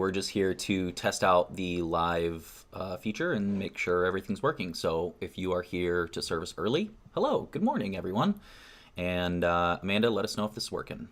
we're just here to test out the live feature and make sure everything's working. So if you are here to service early, hello, good morning, everyone. And Amanda, let us know if this is working.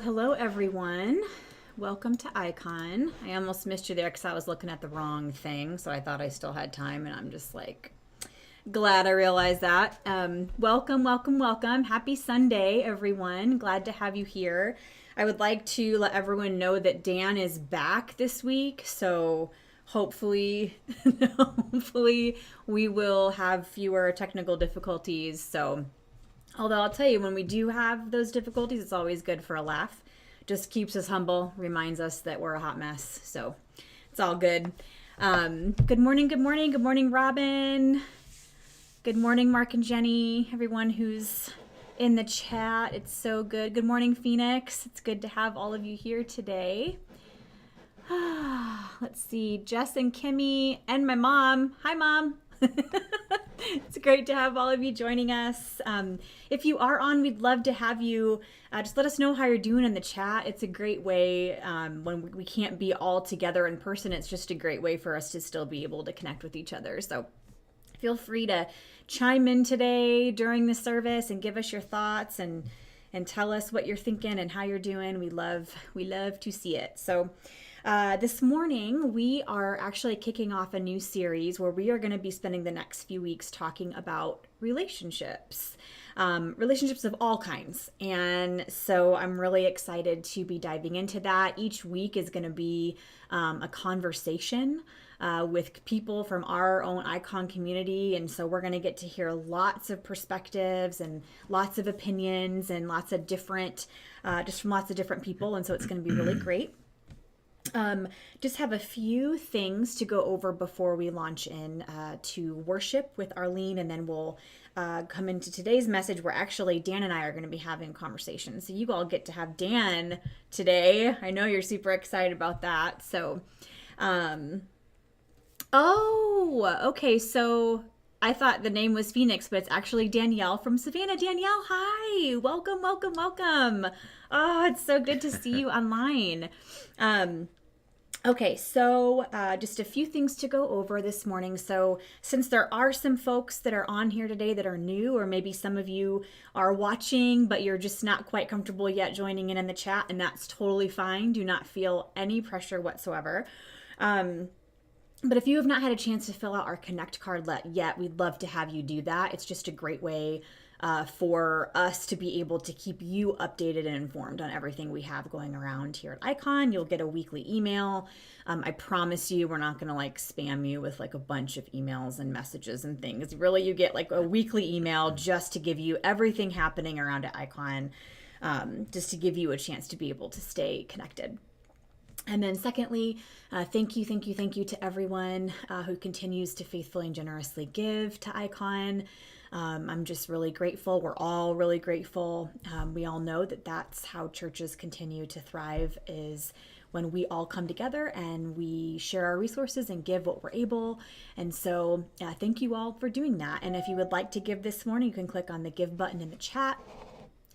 Hello, everyone. Welcome to Icon. I almost missed you there because I was looking at the wrong thing, so I thought I still had time, and I'm just like glad I realized that. Welcome, welcome, welcome. Happy Sunday, everyone. Glad to have you here. I would like to let everyone know that Dan is back this week, so hopefully, hopefully we will have fewer technical difficulties. So, although I'll tell you, when we do have those difficulties, it's always good for a laugh. Just keeps us humble, reminds us that we're a hot mess. So it's all good. Good morning, good morning, good morning, Robin. Good morning, Mark and Jenny, everyone who's in the chat. It's so good. Good morning, Phoenix. It's good to have all of you here today. Let's see, Jess and Kimmy and my mom. Hi, Mom. It's great to have all of you joining us. If you are on, we'd love to have you. Just let us know how you're doing in the chat. It's a great way when we can't be all together in person. It's just a great way for us to still be able to connect with each other. So feel free to chime in today during the service and give us your thoughts and tell us what you're thinking and how you're doing. We love to see it. So this morning, we are actually kicking off a new series where we are going to be spending the next few weeks talking about relationships, relationships of all kinds. And so I'm really excited to be diving into that. Each week is going to be a conversation with people from our own Icon community. And so we're going to get to hear lots of perspectives and lots of opinions and lots of different, just from lots of different people. And so it's going to be really great. Just have a few things to go over before we launch in to worship with Arlene, and then we'll come into today's message where actually Dan and I are going to be having conversations. So you all get to have Dan today. I know you're super excited about that. So, okay. So I thought the name was Phoenix, but it's actually Danielle from Savannah. Danielle, hi. Welcome, welcome, welcome. Oh, it's so good to see you online. Okay, so just a few things to go over this morning. So since there are some folks that are on here today that are new, or maybe some of you are watching, but you're just not quite comfortable yet joining in the chat, and that's totally fine. Do not feel any pressure whatsoever. But if you have not had a chance to fill out our Connect card yet, we'd love to have you do that. It's just a great way for us to be able to keep you updated and informed on everything we have going around here at Icon. You'll get a weekly email. I promise you, we're not going to like spam you with like a bunch of emails and messages and things. Really, you get like a weekly email just to give you everything happening around at Icon, just to give you a chance to be able to stay connected. And then secondly, thank you to everyone who continues to faithfully and generously give to Icon. I'm just really grateful. We're all really grateful. We all know that that's how churches continue to thrive, is when we all come together and we share our resources and give what we're able. And so thank you all for doing that. And if you would like to give this morning, you can click on the give button in the chat.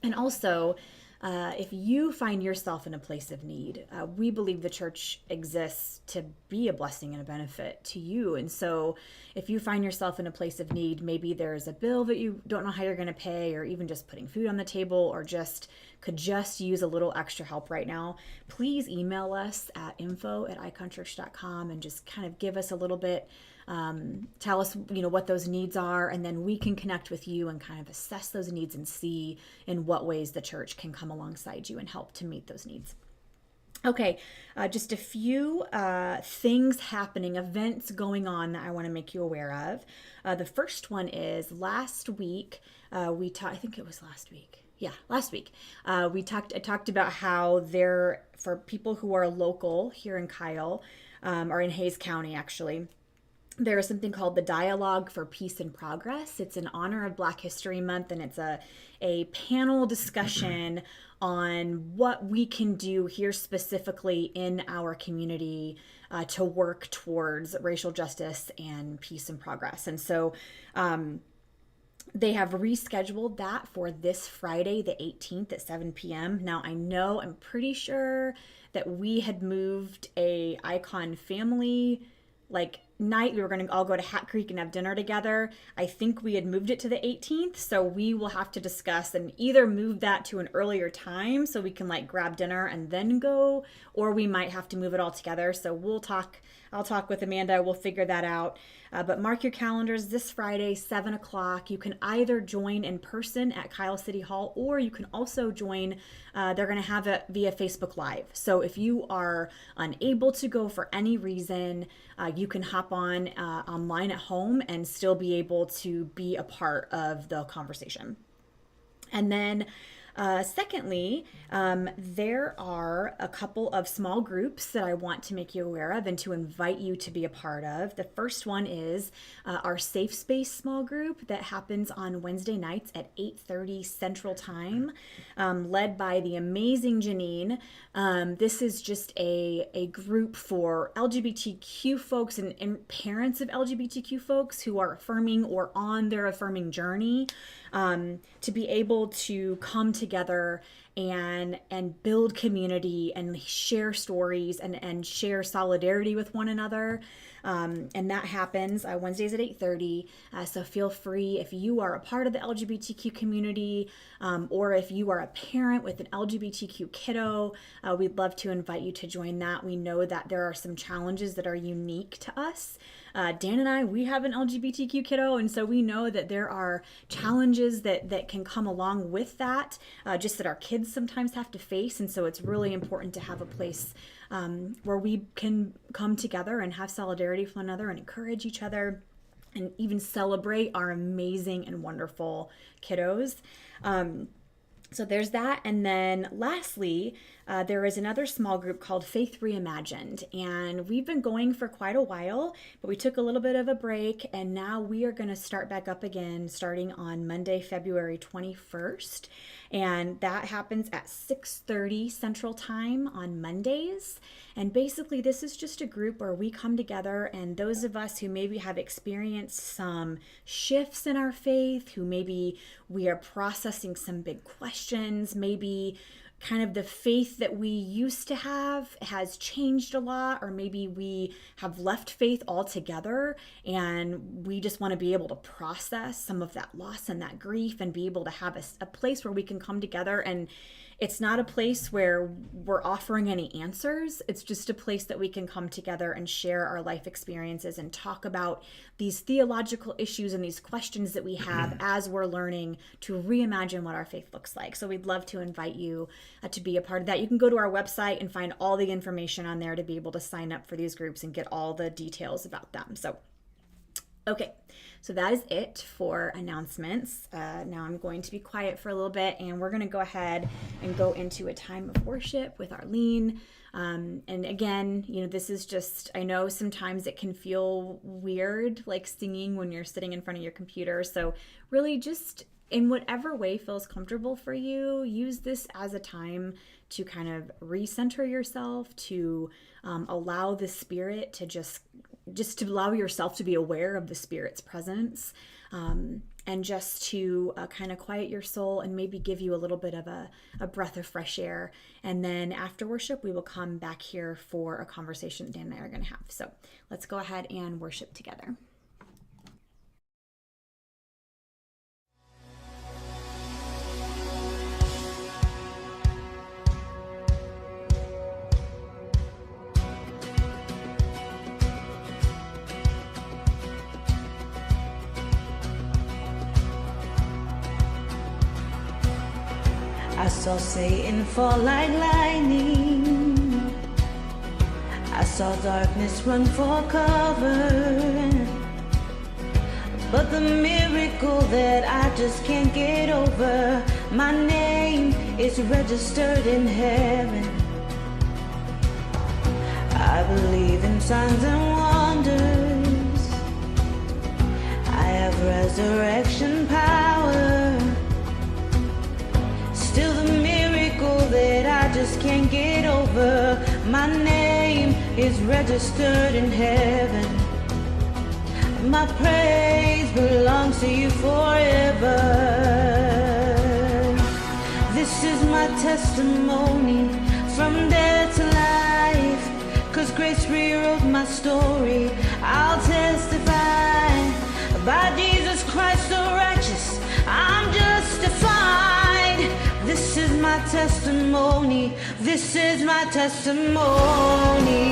And also, if you find yourself in a place of need, we believe the church exists to be a blessing and a benefit to you. And so if you find yourself in a place of need, maybe there's a bill that you don't know how you're going to pay, or even just putting food on the table, or just could just use a little extra help right now, please email us at info@iconchurch.com and just kind of give us a little bit. Tell us, what those needs are, and then we can connect with you and kind of assess those needs and see in what ways the church can come alongside you and help to meet those needs. Okay, just a few things happening, events going on that I want to make you aware of. The first one is last week, I think it was last week. Yeah, last week. I talked about how for people who are local here in Kyle, or in Hays County actually, there is something called the Dialogue for Peace and Progress. It's in honor of Black History Month, and it's a panel discussion on what we can do here specifically in our community to work towards racial justice and peace and progress. And so they have rescheduled that for this Friday, the 18th at 7 p.m. Now, I'm pretty sure that we had moved a Icon family night we were going to all go to Hat Creek and have dinner together. I think we had moved it to the 18th, so we will have to discuss and either move that to an earlier time so we can like grab dinner and then go, or we might have to move it all together. So I'll talk with Amanda. We'll figure that out. But mark your calendars this Friday, 7 o'clock. You can either join in person at Kyle City Hall, or you can also join, they're going to have it via Facebook Live. So if you are unable to go for any reason, you can hop on online at home and still be able to be a part of the conversation. And then secondly, there are a couple of small groups that I want to make you aware of and to invite you to be a part of. The first one is our Safe Space small group that happens on Wednesday nights at 8:30 Central Time, led by the amazing Janine. This is just a group for LGBTQ folks and parents of LGBTQ folks who are affirming or on their affirming journey, to be able to come together and build community and share stories and share solidarity with one another. And that happens Wednesdays at 8:30. So feel free, if you are a part of the LGBTQ community, or if you are a parent with an LGBTQ kiddo, we'd love to invite you to join that. We know that there are some challenges that are unique to us. Dan and I, we have an LGBTQ kiddo, and so we know that there are challenges that can come along with that, just that our kids sometimes have to face. And so it's really important to have a place where we can come together and have solidarity with one another and encourage each other and even celebrate our amazing and wonderful kiddos. So there's that. And then lastly, there is another small group called Faith Reimagined. And we've been going for quite a while, but we took a little bit of a break. And now we are going to start back up again starting on Monday, February 21st. And that happens at 6:30 Central Time on Mondays. And basically, this is just a group where we come together, and those of us who maybe have experienced some shifts in our faith, who maybe we are processing some big questions, maybe kind of the faith that we used to have has changed a lot, or maybe we have left faith altogether and we just want to be able to process some of that loss and that grief and be able to have a place where we can come together. And it's not a place where we're offering any answers. It's just a place that we can come together and share our life experiences and talk about these theological issues and these questions that we have as we're learning to reimagine what our faith looks like. So we'd love to invite you to be a part of that. You can go to our website and find all the information on there to be able to sign up for these groups and get all the details about them. So, okay. So that is it for announcements. Now I'm going to be quiet for a little bit, and we're going to go ahead and go into a time of worship with Arlene. And again, this is just, I know sometimes it can feel weird, like singing when you're sitting in front of your computer. So really just in whatever way feels comfortable for you, use this as a time to kind of recenter yourself, to allow the Spirit to just to allow yourself to be aware of the Spirit's presence, and just to kind of quiet your soul and maybe give you a little bit of a breath of fresh air. And then after worship, we will come back here for a conversation that Dan and I are going to have. So let's go ahead and worship together. I saw Satan fall like lightning. I saw darkness run for cover. But the miracle that I just can't get over, my name is registered in heaven. I believe in signs and wonders. I have resurrection power. Still the miracle that I just can't get over, my name is registered in heaven. My praise belongs to you forever. This is my testimony from death to life, 'cause grace rewrote my story. I'll testify by Jesus Christ the righteous, I'm justified. This is my testimony. This is my testimony.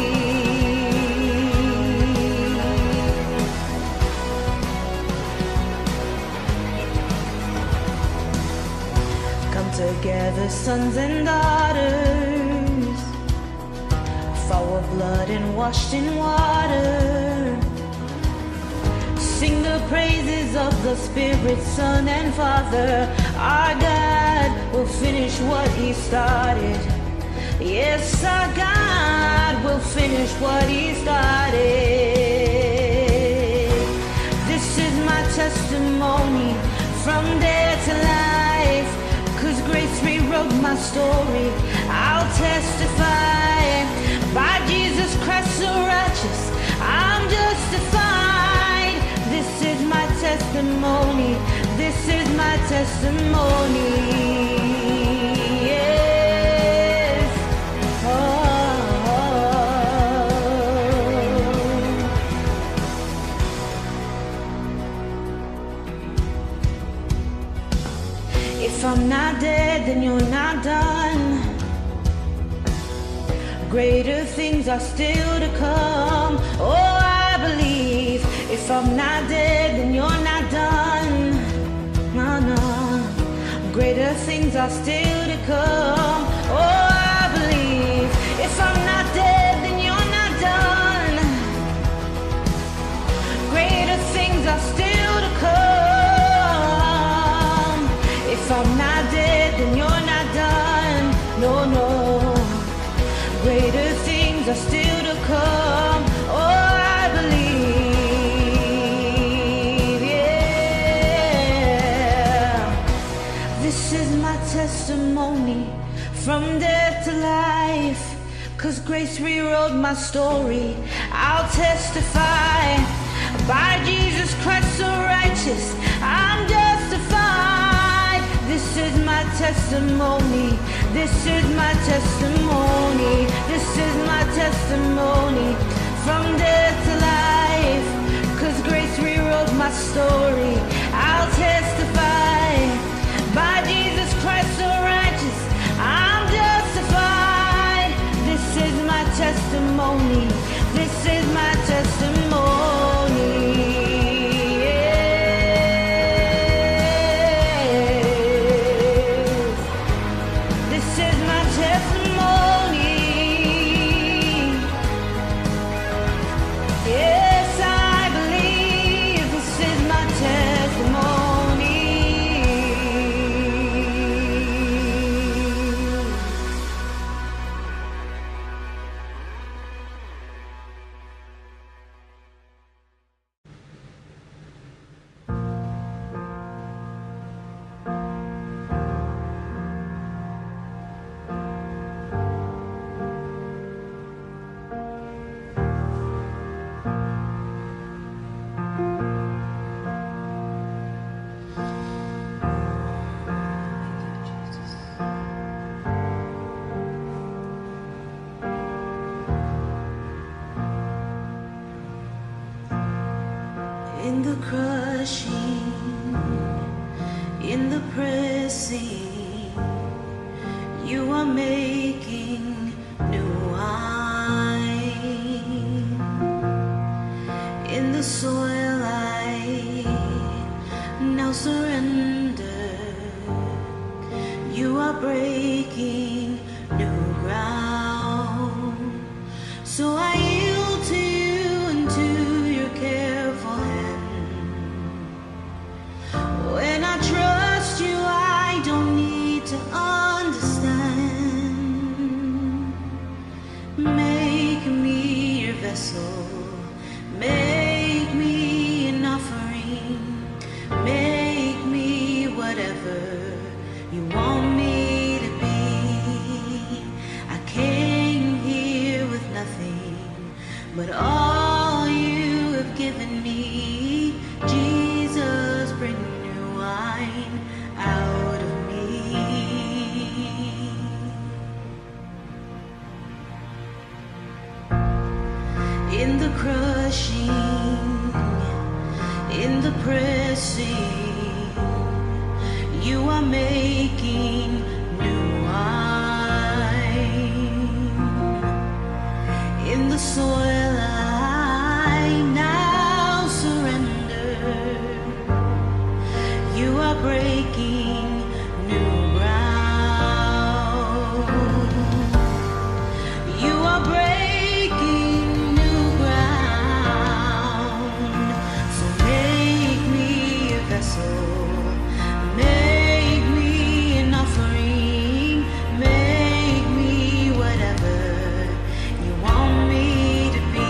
Together, sons and daughters, for blood and washed in water, sing the praises of the Spirit, Son and Father. Our God will finish what He started. Yes, our God will finish what He started. This is my testimony from death to life. 'Cause grace rewrote my story. I'll testify by Jesus Christ the righteous, I'm justified. This is my testimony. This is my testimony. Yes. If I'm not dead, then you're not done. Greater things are still to come. Oh, I believe. If I'm not dead, then you're not done. No, no. Greater things are still to come. Oh, I believe. If I'm not dead, then you're not done. Greater things are still to come. If I'm not dead, then you're not done. No, no. Greater things are still to come. Oh, I believe. Yeah. This is my testimony from death to life. 'Cause grace rewrote my story. I'll testify by Jesus Christ the righteous, I'm justified. This is my testimony. This is my testimony. This is my testimony from death to life. 'Cause grace rewrote my story. I'll testify by Jesus Christ the righteous, I'm justified. This is my testimony. This is my testimony. In the crushing, in the pressing, you are making new wine. In the soil I now surrender. You are breaking new ground. So I yield to you and to your careful hand. When I trust you, I don't need to understand. Make me your vessel. Make me an offering. Make me whatever you want me to be. I came here with nothing are making new wine. In the soil I now surrender. You are breaking new ground. You are breaking new ground. So make me a vessel. Make me an offering. Make me whatever you want me to be.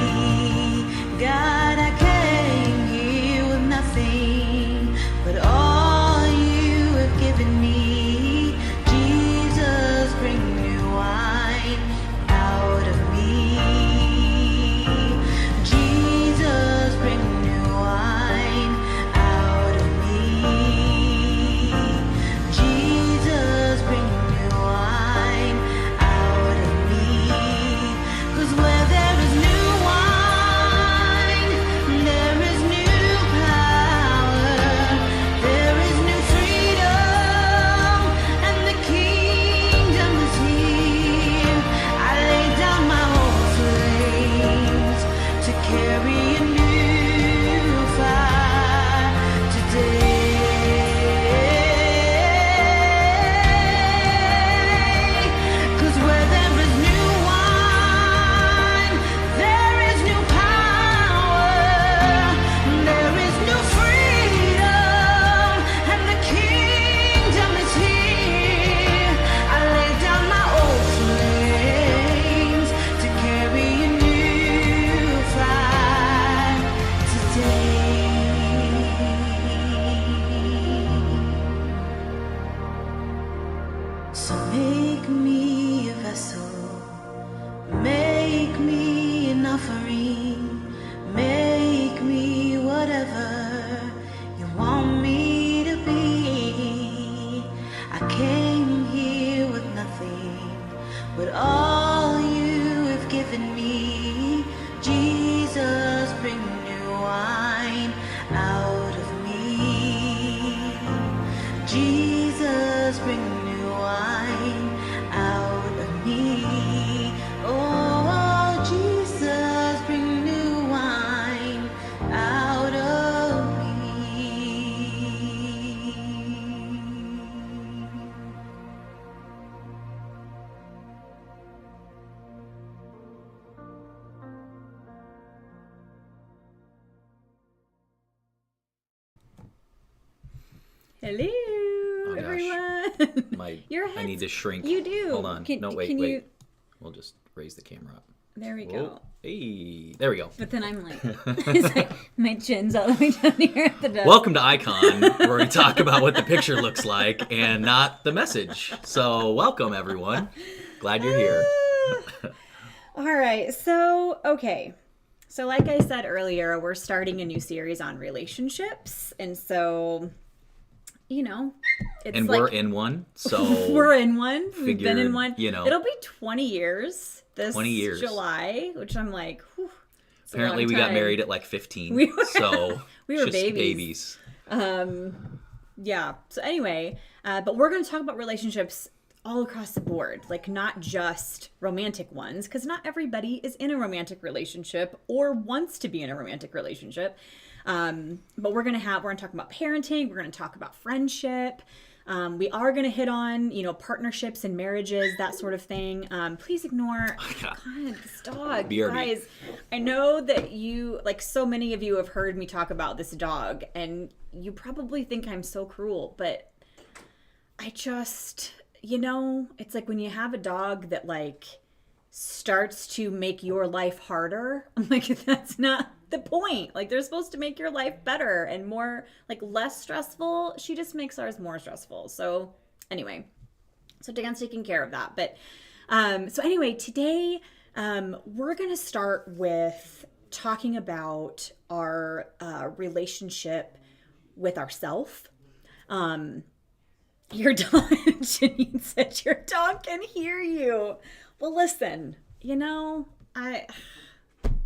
God, I came here with nothing but all you have given me. Jesus, bring new wine out of me. Jesus, bring new wine out of me. Jesus, bring new wine out of me. 'Cause where there is new wine, there is new power, there is new freedom, and the kingdom is here. I lay down my old flames to carry a new fire today. 'Cause where there is new wine, there is new power, there is new freedom, and the kingdom is here. I lay down my old flames to carry a new fire today. So make me a vessel, make me an offering, make me whatever you want me to be. I came here with nothing but all you have given me. Jesus, bring new wine out of me. Jesus, bring new wine out of me. Oh, Jesus, bring new wine out of me. Hello, gosh. everyone. Your I head's- need to shrink. You do. Hold on. Can- No, wait, can wait. you- We'll just raise the camera up. There we Whoa. go. Hey, there we go. But then I'm like, it's like my chin's all the way down here at the desk. Welcome to Icon, where we talk about what the picture looks like and not the message. So, welcome everyone. Glad you're here. All right. So, okay. So, like I said earlier, we're starting a new series on relationships. And so, you know, it's And like we're in one, so we're in one. We've been in figured, one. you know. It'll be 20 years this 20 years. July, which I'm like, whew, it's a apparently long we got time. married at like 15. We were- so we were just babies. Yeah. So anyway, but we're going to talk about relationships all across the board, like not just romantic ones, because not everybody is in a romantic relationship or wants to be in a romantic relationship. But we're going to talk about parenting. We're going to talk about friendship. We are going to hit on, partnerships and marriages, that sort of thing. Please ignore, God, this dog. BRB. Guys, I know that you, like so many of you have heard me talk about this dog, and you probably think I'm so cruel, but I just, it's like when you have a dog that like starts to make your life harder, I'm like, that's not the point. Like, they're supposed to make your life better and more, like, less stressful. She just makes ours more stressful. So anyway, so Dan's taking care of that. But so anyway, today we're going to start with talking about our relationship with ourself. Your dog, Janine said your dog can hear you. Well, listen,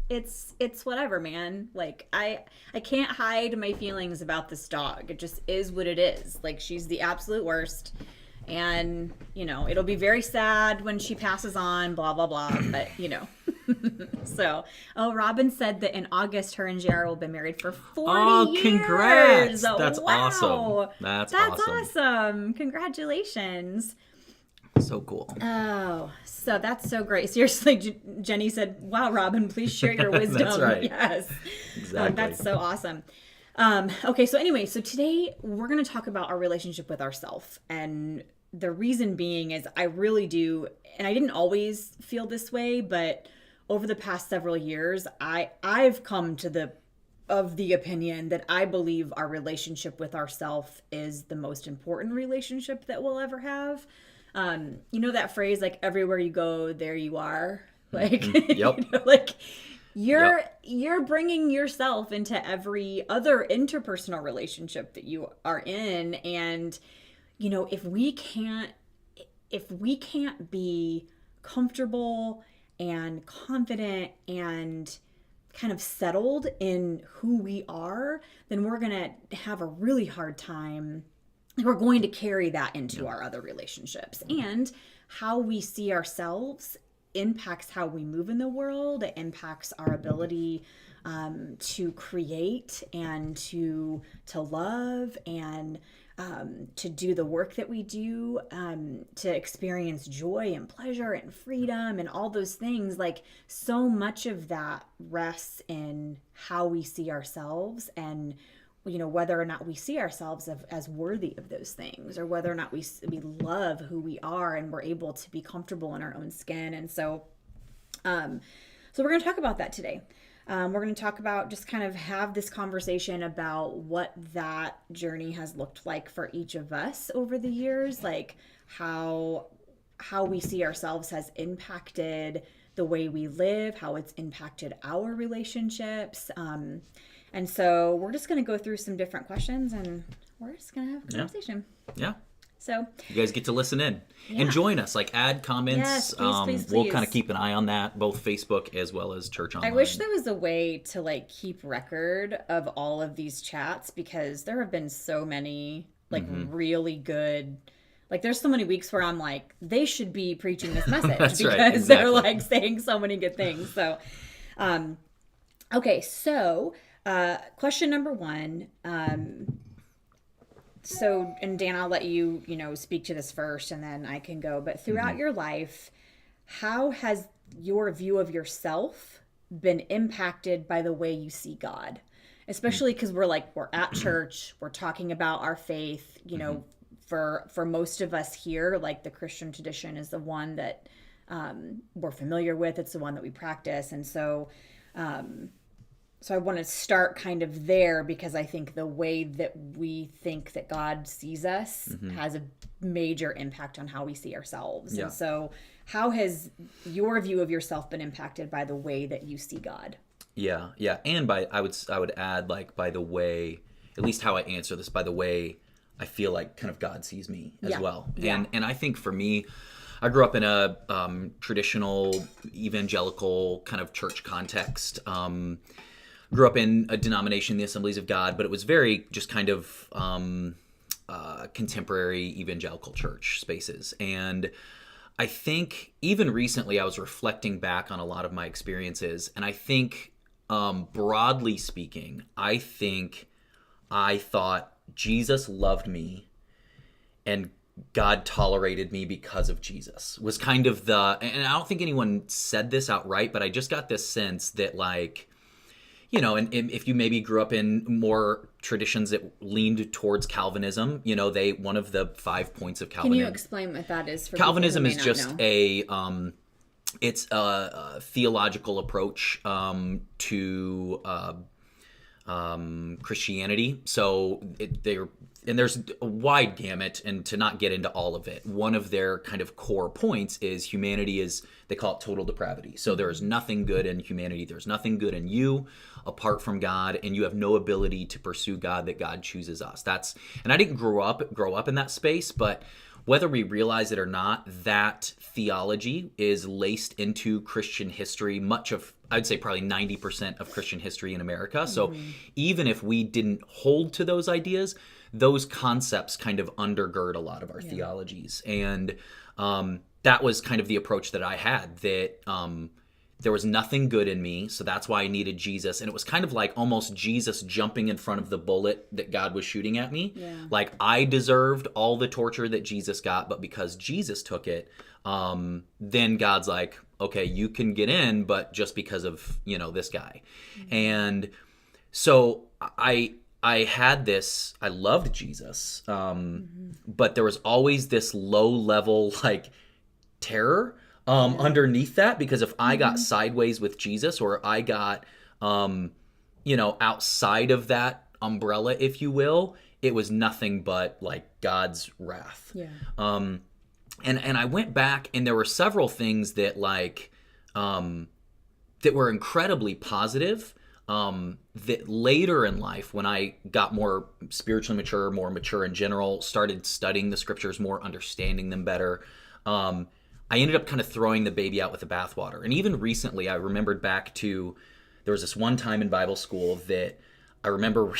it's whatever, man. Like I can't hide my feelings about this dog. It just is what it is. Like she's the absolute worst. And, it'll be very sad when she passes on, blah, blah, blah. But, So, Robin said that in August, her and JR will be married for 40 years. Congrats. That's wow. awesome. That's awesome. Congratulations. So cool. Oh, so that's so great. Seriously, Jenny said, wow, Robin, please share your wisdom. That's right. Yes. Exactly. That's so awesome. Okay, so anyway, so today we're going to talk about our relationship with ourselves. And the reason being is I really do, and I didn't always feel this way, but over the past several years, I've come to the opinion that I believe our relationship with ourselves is the most important relationship that we'll ever have. That phrase, like, everywhere you go, there you are. Like, Yep. You're bringing yourself into every other interpersonal relationship that you are in. And, if we can't be comfortable and confident and kind of settled in who we are, then we're going to have a really hard time. We're going to carry that into our other relationships. And how we see ourselves impacts how we move in the world. It impacts our ability to create and to love and to do the work that we do, to experience joy and pleasure and freedom and all those things. Like, so much of that rests in how we see ourselves and whether or not we see ourselves as worthy of those things, or whether or not we love who we are and we're able to be comfortable in our own skin. And so we're going to talk about that today. We're going to talk about, just kind of have this conversation about what that journey has looked like for each of us over the years, like how we see ourselves has impacted the way we live, how it's impacted our relationships. And so we're just going to go through some different questions and we're just going to have a conversation. Yeah. So you guys get to listen in and join us, like add comments. Yes, please. We'll kind of keep an eye on that, both Facebook as well as Church Online. I wish there was a way to keep record of all of these chats, because there have been so many really good, there's so many weeks where I'm like, they should be preaching this message That's because right, exactly. they're saying so many good things. So, okay. So, question number one. And Dan, I'll let you, speak to this first and then I can go. But throughout your life, how has your view of yourself been impacted by the way you see God? Especially because we're at church, we're talking about our faith, for most of us here, the Christian tradition is the one that we're familiar with. It's the one that we practice. And so I want to start kind of there, because I think the way that we think that God sees us has a major impact on how we see ourselves. Yeah. And so how has your view of yourself been impacted by the way that you see God? Yeah. And I would add, by the way, at least how I answer this, by the way I feel like kind of God sees me as well. And I think for me, I grew up in a traditional evangelical kind of church context. Grew up in a denomination, the Assemblies of God, but it was very just kind of contemporary evangelical church spaces. And I think even recently I was reflecting back on a lot of my experiences, and I think broadly speaking, I thought Jesus loved me and God tolerated me because of Jesus was kind of and I don't think anyone said this outright, but I just got this sense that and if you maybe grew up in more traditions that leaned towards Calvinism, one of the 5 points of Calvinism. Can you explain what that is for Calvinism people who may is not just know? It's a theological approach to Christianity. So there's a wide gamut, and to not get into all of it, one of their kind of core points is humanity is, they call it total depravity. So there is nothing good in humanity. There's nothing good in you apart from God, and you have no ability to pursue God, that God chooses us. And I didn't grow up in that space, but whether we realize it or not, that theology is laced into Christian history, much of, I'd say probably 90% of Christian history in America. So even if we didn't hold to those ideas, those concepts kind of undergird a lot of our theologies. And that was kind of the approach that I had, that there was nothing good in me, so that's why I needed Jesus. And it was kind of like almost Jesus jumping in front of the bullet that God was shooting at me. Yeah. Like I deserved all the torture that Jesus got, but because Jesus took it, then God's like, okay, you can get in, but just because of, this guy. And so I had this, I loved Jesus, but there was always this low level like terror underneath that, because if I got sideways with Jesus, or I got, outside of that umbrella, if you will, it was nothing but like God's wrath. Yeah. And I went back, and there were several things that like, that were incredibly positive, that later in life, when I got more spiritually mature, more mature in general, started studying the scriptures more, understanding them better, I ended up kind of throwing the baby out with the bathwater. And even recently, I remembered back to, there was this one time in Bible school that I remember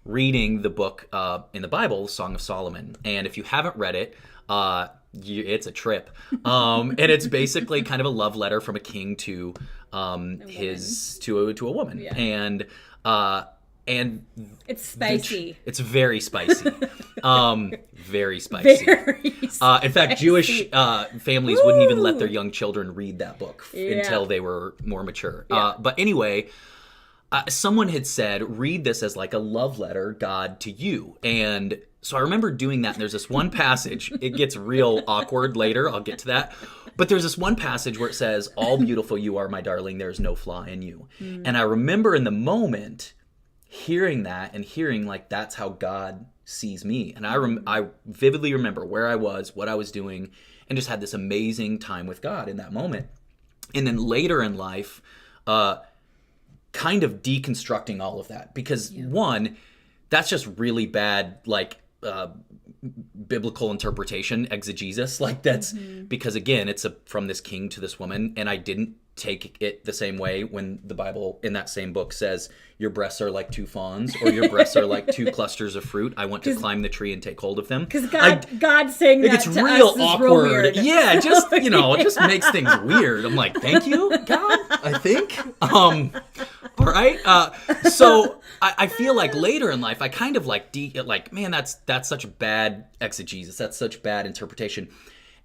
reading the book in the Bible, Song of Solomon. And if you haven't read it, it's a trip. And it's basically kind of a love letter from a king to to a woman. Yeah. And It's spicy. it's very spicy. Very spicy. Very In fact, Jewish families wouldn't even let their young children read that book until they were more mature. Yeah. But anyway, someone had said, read this as like a love letter, God, to you. And so I remember doing that. And there's this one passage. It gets real awkward later. I'll get to that. But there's this one passage where it says, all beautiful you are, my darling. There's no flaw in you. And I remember in the moment hearing that and hearing like that's how God sees me. And I vividly remember where I was, what I was doing, and just had this amazing time with God in that moment. And then later in life, kind of deconstructing all of that, because one, that's just really bad, like biblical interpretation, exegesis. Like that's because again, it's from this king to this woman, and I didn't take it the same way when the Bible in that same book says your breasts are like two fawns, or your breasts are like two clusters of fruit. I want to climb the tree and take hold of them. Because God's saying that it's to real us is awkward. real weird. Yeah, just it just makes things weird. I'm like, thank you, God. I think. All right. So I feel like later in life, I kind of like man, that's such bad exegesis. That's such bad interpretation.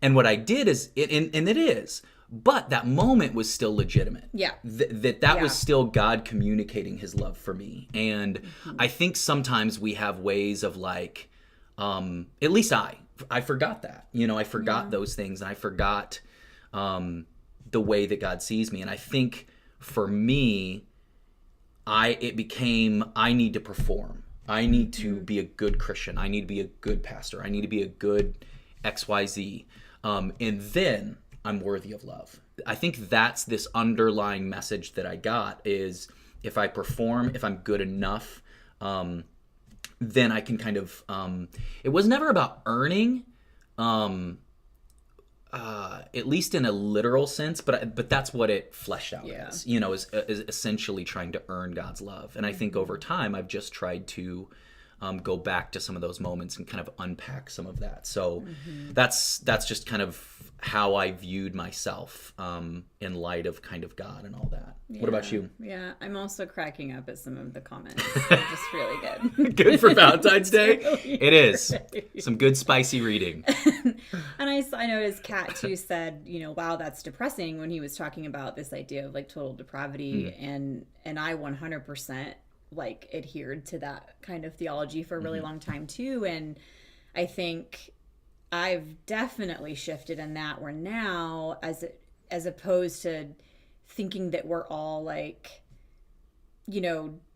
And what I did is and it is. But that moment was still legitimate. Yeah. That was still God communicating his love for me. And I think sometimes we have ways of like, at least I forgot that. I forgot those things, and I forgot the way that God sees me. And I think for me, it became, I need to perform. I need to be a good Christian. I need to be a good pastor. I need to be a good XYZ. And then I'm worthy of love. I think that's this underlying message that I got is if I perform, if I'm good enough, then I can kind of, it was never about earning, at least in a literal sense, but that's what it fleshed out as, is essentially trying to earn God's love. And I think over time, I've just tried to go back to some of those moments and kind of unpack some of that. So that's just kind of how I viewed myself in light of kind of God and all that. Yeah. What about you? Yeah, I'm also cracking up at some of the comments. They're just really good. Good for Valentine's Day? Really it is. Some good spicy reading. And I noticed Kat too said, wow, that's depressing, when he was talking about this idea of like total depravity. And I 100% like adhered to that kind of theology for a really long time too. And I think I've definitely shifted in that, where now as opposed to thinking that we're all like,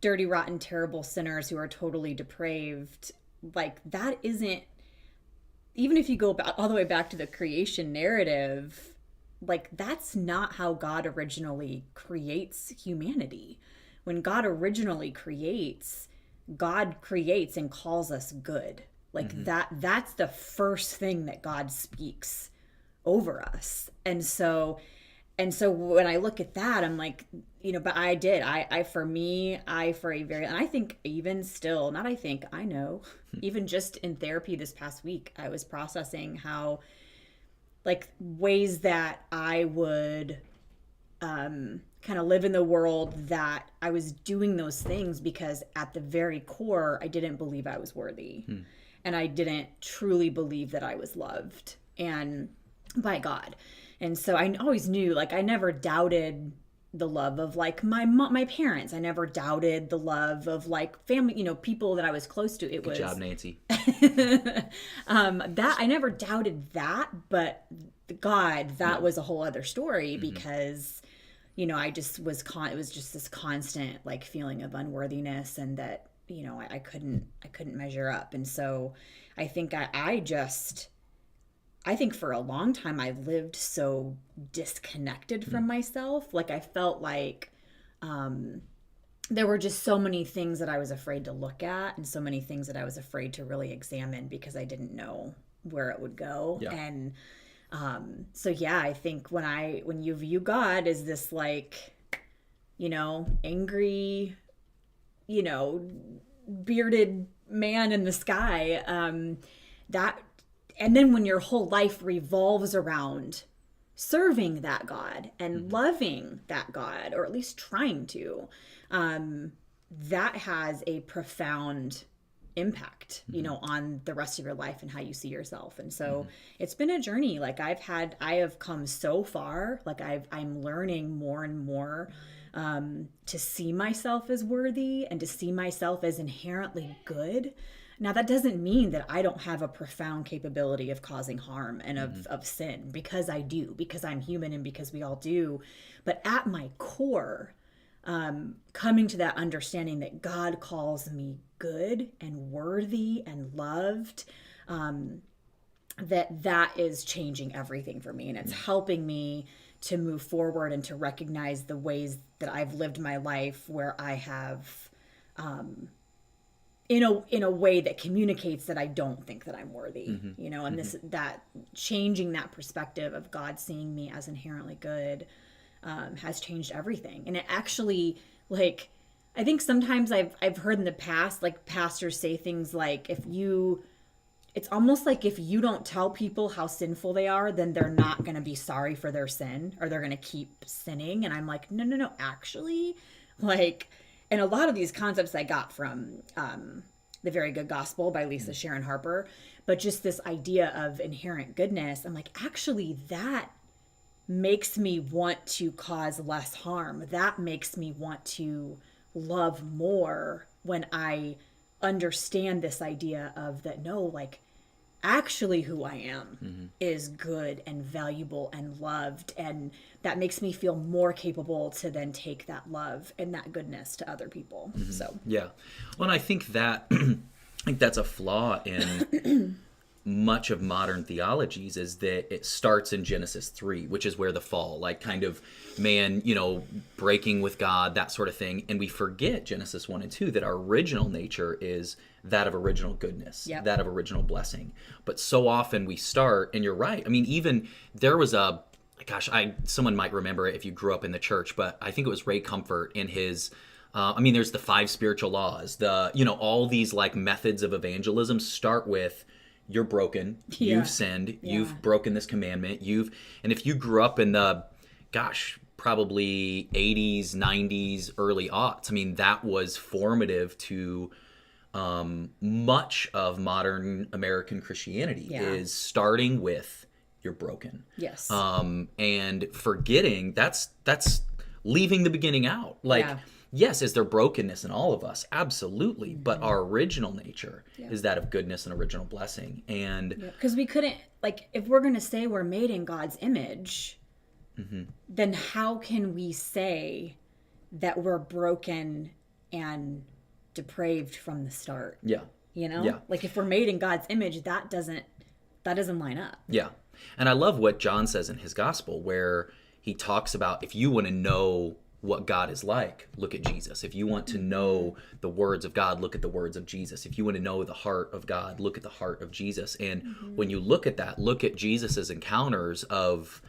dirty, rotten, terrible sinners who are totally depraved, like that isn't, even if you go back all the way back to the creation narrative, like that's not how God originally creates humanity. When God originally creates, God creates and calls us good. Like that's the first thing that God speaks over us. And so when I look at that, I'm like, but I did. And I think even still, not I think, I know, even just in therapy this past week, I was processing how, like, ways that I would kind of live in the world that I was doing those things because at the very core, I didn't believe I was worthy. And I didn't truly believe that I was loved and by God. And so I always knew, like, I never doubted the love of, like, my parents. I never doubted the love of, like, family, people that I was close to. Good job, Nancy. That I never doubted that, but God, that was a whole other story because, I just was it was just this constant, like, feeling of unworthiness and that, I couldn't measure up. And so I think I think for a long time I lived so disconnected from myself. Like, I felt like there were just so many things that I was afraid to look at and so many things that I was afraid to really examine because I didn't know where it would go. Yeah. And I think when you view God as this, like, angry, bearded man in the sky, and then when your whole life revolves around serving that God and loving that God, or at least trying to, that has a profound impact, on the rest of your life and how you see yourself. And so it's been a journey. Like, I have come so far. Like, I'm learning more and more to see myself as worthy and to see myself as inherently good. Now, that doesn't mean that I don't have a profound capability of causing harm and of sin, because I do, because I'm human and because we all do. But at my core, coming to that understanding that God calls me good and worthy and loved, that is changing everything for me. And it's helping me to move forward and to recognize the ways that I've lived my life where I have, in a way that communicates that I don't think that I'm worthy, and that changing that perspective of God seeing me as inherently good, has changed everything. And it actually, like, I think sometimes I've heard in the past, like, pastors say things like, it's almost like if you don't tell people how sinful they are, then they're not going to be sorry for their sin, or they're going to keep sinning. And I'm like, no, actually, like, and a lot of these concepts I got from The Very Good Gospel by Lisa Sharon Harper, but just this idea of inherent goodness, I'm like, actually, that makes me want to cause less harm. That makes me want to love more when I understand this idea of that, no, like, actually who I am is good and valuable and loved, and that makes me feel more capable to then take that love and that goodness to other people. So yeah, well, and I think that's a flaw in much of modern theologies, is that it starts in Genesis 3, which is where the fall, like, kind of man, breaking with God, that sort of thing. And we forget Genesis 1 and 2, that our original nature is that of original goodness, that of original blessing. But so often we start, and you're right. I mean, even there was someone might remember it if you grew up in the church, but I think it was Ray Comfort in his, there's the 5 spiritual laws, all these, like, methods of evangelism start with, you're broken, you've sinned, you've broken this commandment, and if you grew up in the, probably 80s, 90s, early aughts, I mean, that was formative to much of modern American Christianity, is starting with, you're broken. Yes. And forgetting, that's leaving the beginning out. Like, yes, is there brokenness in all of us? Absolutely. But our original nature is that of goodness and original blessing. And because we couldn't, like, if we're going to say we're made in God's image, then how can we say that we're broken and depraved from the start? Yeah. Like, if we're made in God's image, that doesn't line up. Yeah. And I love what John says in his gospel, where he talks about, if you want to know what God is like, look at Jesus. If you want to know the words of God, look at the words of Jesus. If you want to know the heart of God, look at the heart of Jesus. And when you look at that, look at Jesus's encounters of,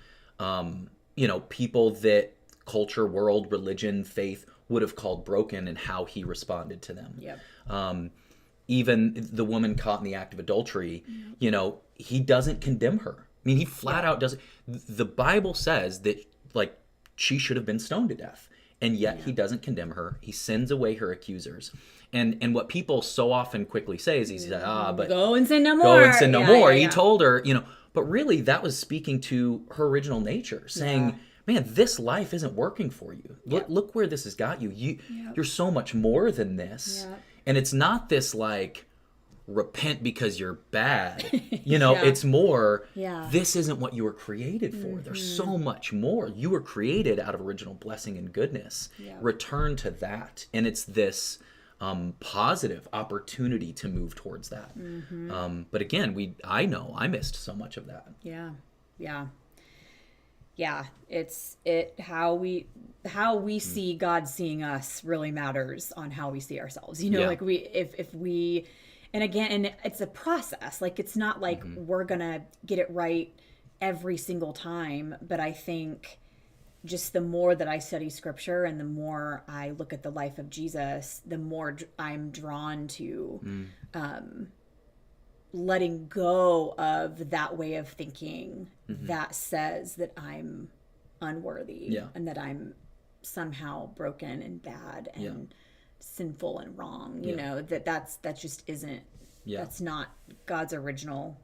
people that culture, world, religion, faith would have called broken, and how he responded to them. Yep. Even the woman caught in the act of adultery, he doesn't condemn her. I mean, he flat out doesn't. The Bible says that, like, she should have been stoned to death, and yet he doesn't condemn her. He sends away her accusers. And what people so often quickly say is, he's like, but go and sin no more. Go and sin no more. Yeah. He told her, but really that was speaking to her original nature, saying, man, this life isn't working for you. Look where this has got you. You're so much more than this. Yeah. And it's not this like, repent because you're bad. It's more, this isn't what you were created for. There's so much more. You were created out of original blessing and goodness. Return to that. And it's this positive opportunity to move towards that. But again, I know I missed so much of that. Yeah, it's how we see God seeing us really matters on how we see ourselves. Like if we, and again, and it's a process. Like, it's not like we're gonna get it right every single time. But I think just the more that I study scripture and the more I look at the life of Jesus, the more I'm drawn to letting go of that way of thinking that says that I'm unworthy and that I'm somehow broken and bad and sinful and wrong. That just isn't, that's not God's original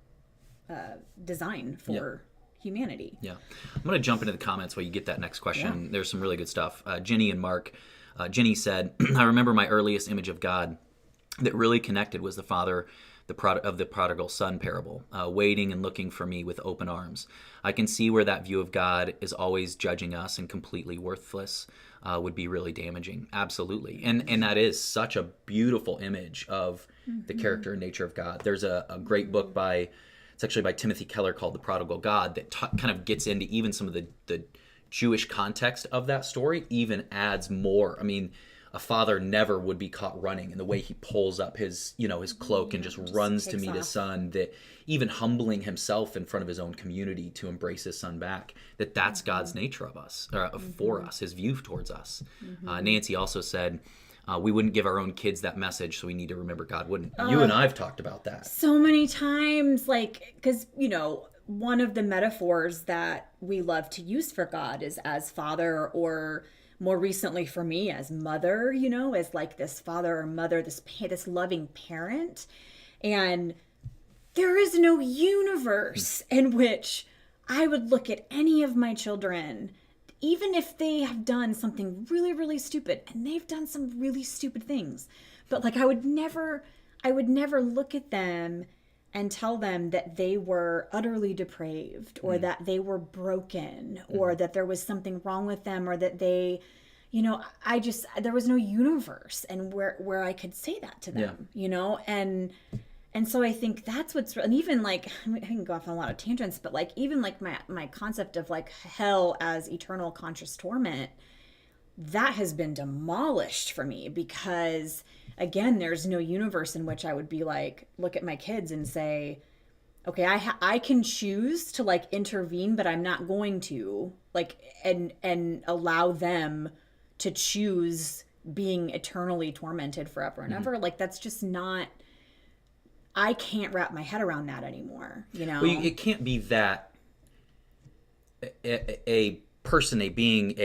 design for humanity. I'm going to jump into the comments while you get that next question. There's some really good stuff. Jenny and Mark. Jenny said, I remember my earliest image of God that really connected was the father of the prodigal son parable, waiting and looking for me with open arms. I can see where that view of God is always judging us and completely worthless would be really damaging. Absolutely. And that is such a beautiful image of the character and nature of God. There's a great book it's actually by Timothy Keller called The Prodigal God that kind of gets into even some of the Jewish context of that story, even adds more. I mean, a father never would be caught running, and the way he pulls up his cloak and just runs to meet his son, that even humbling himself in front of his own community to embrace his son back, that's God's nature of us, for us, his view towards us. Nancy also said, we wouldn't give our own kids that message, so we need to remember God wouldn't. You and I have talked about that so many times, because one of the metaphors that we love to use for God is as father, or more recently for me as mother, as like this father or mother, this loving parent. And there is no universe in which I would look at any of my children, even if they have done something really, really stupid, and they've done some really stupid things. But I would never look at them and tell them that they were utterly depraved, or that they were broken, or that there was something wrong with them, or that they, there was no universe and where I could say that to them, and so I think that's what's, and even I can go off on a lot of tangents, but even my concept of hell as eternal conscious torment, that has been demolished for me, because again, there's no universe in which I would be look at my kids and say, okay, I can choose to intervene, but I'm not going to and allow them to choose being eternally tormented forever and ever. That's just not, I can't wrap my head around that anymore. Well, it can't be that a person, a being,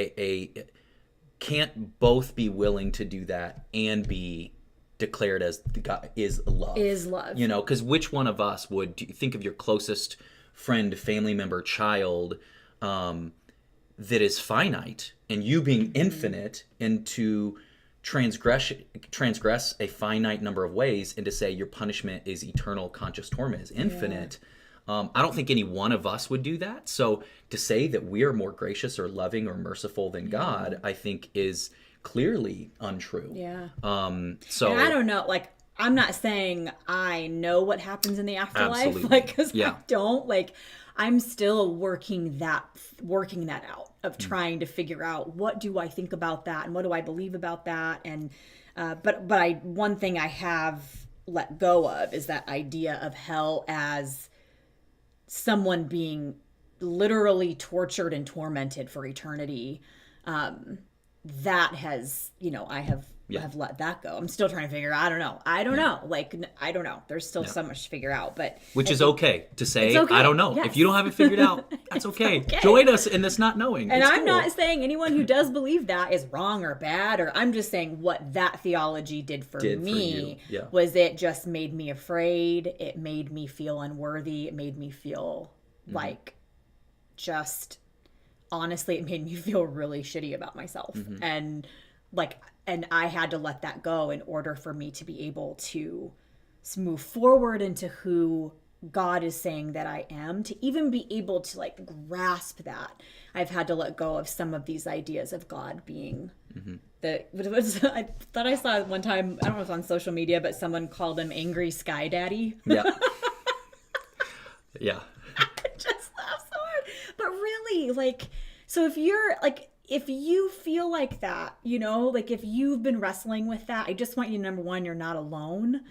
can't both be willing to do that and be declared as God is love. Is love. Because which one of us would, do you think of your closest friend, family member, child, that is finite, and you being infinite, and to transgress a finite number of ways, and to say your punishment is eternal conscious torment, is infinite. I don't think any one of us would do that. So to say that we are more gracious or loving or merciful than God, I think is clearly untrue. Yeah. So and I don't know, I'm not saying I know what happens in the afterlife, Absolutely. like, because Yeah. I don't. Like, I'm still working that out of Mm. trying to figure out what do I think about that and what do I believe about that. And but I one thing I have let go of is that idea of hell as someone being literally tortured and tormented for eternity. That has, I have let that go. I'm still trying to figure out. I don't know. Like, I don't know. There's still so much to figure out, but Which is okay to say, It's okay, I don't know. yes. If you don't have it figured out, that's okay. okay. Join us in this not knowing. and It's I'm cool. not saying anyone who does believe that is wrong or bad, or I'm just saying what that theology did for you, me yeah. was it just made me afraid. It made me feel unworthy. It made me feel like just honestly, it made me feel really shitty about myself. And I had to let that go in order for me to be able to move forward into who God is saying that I am, to even be able to like grasp that. I've had to let go of some of these ideas of God being I thought I saw one time, I don't know if it's on social media, but someone called him Angry Sky Daddy. Yeah. Yeah. Just laugh so hard. But really, like, so if you're like, if you feel like that, like if you've been wrestling with that, I just want you to, number one, you're not alone.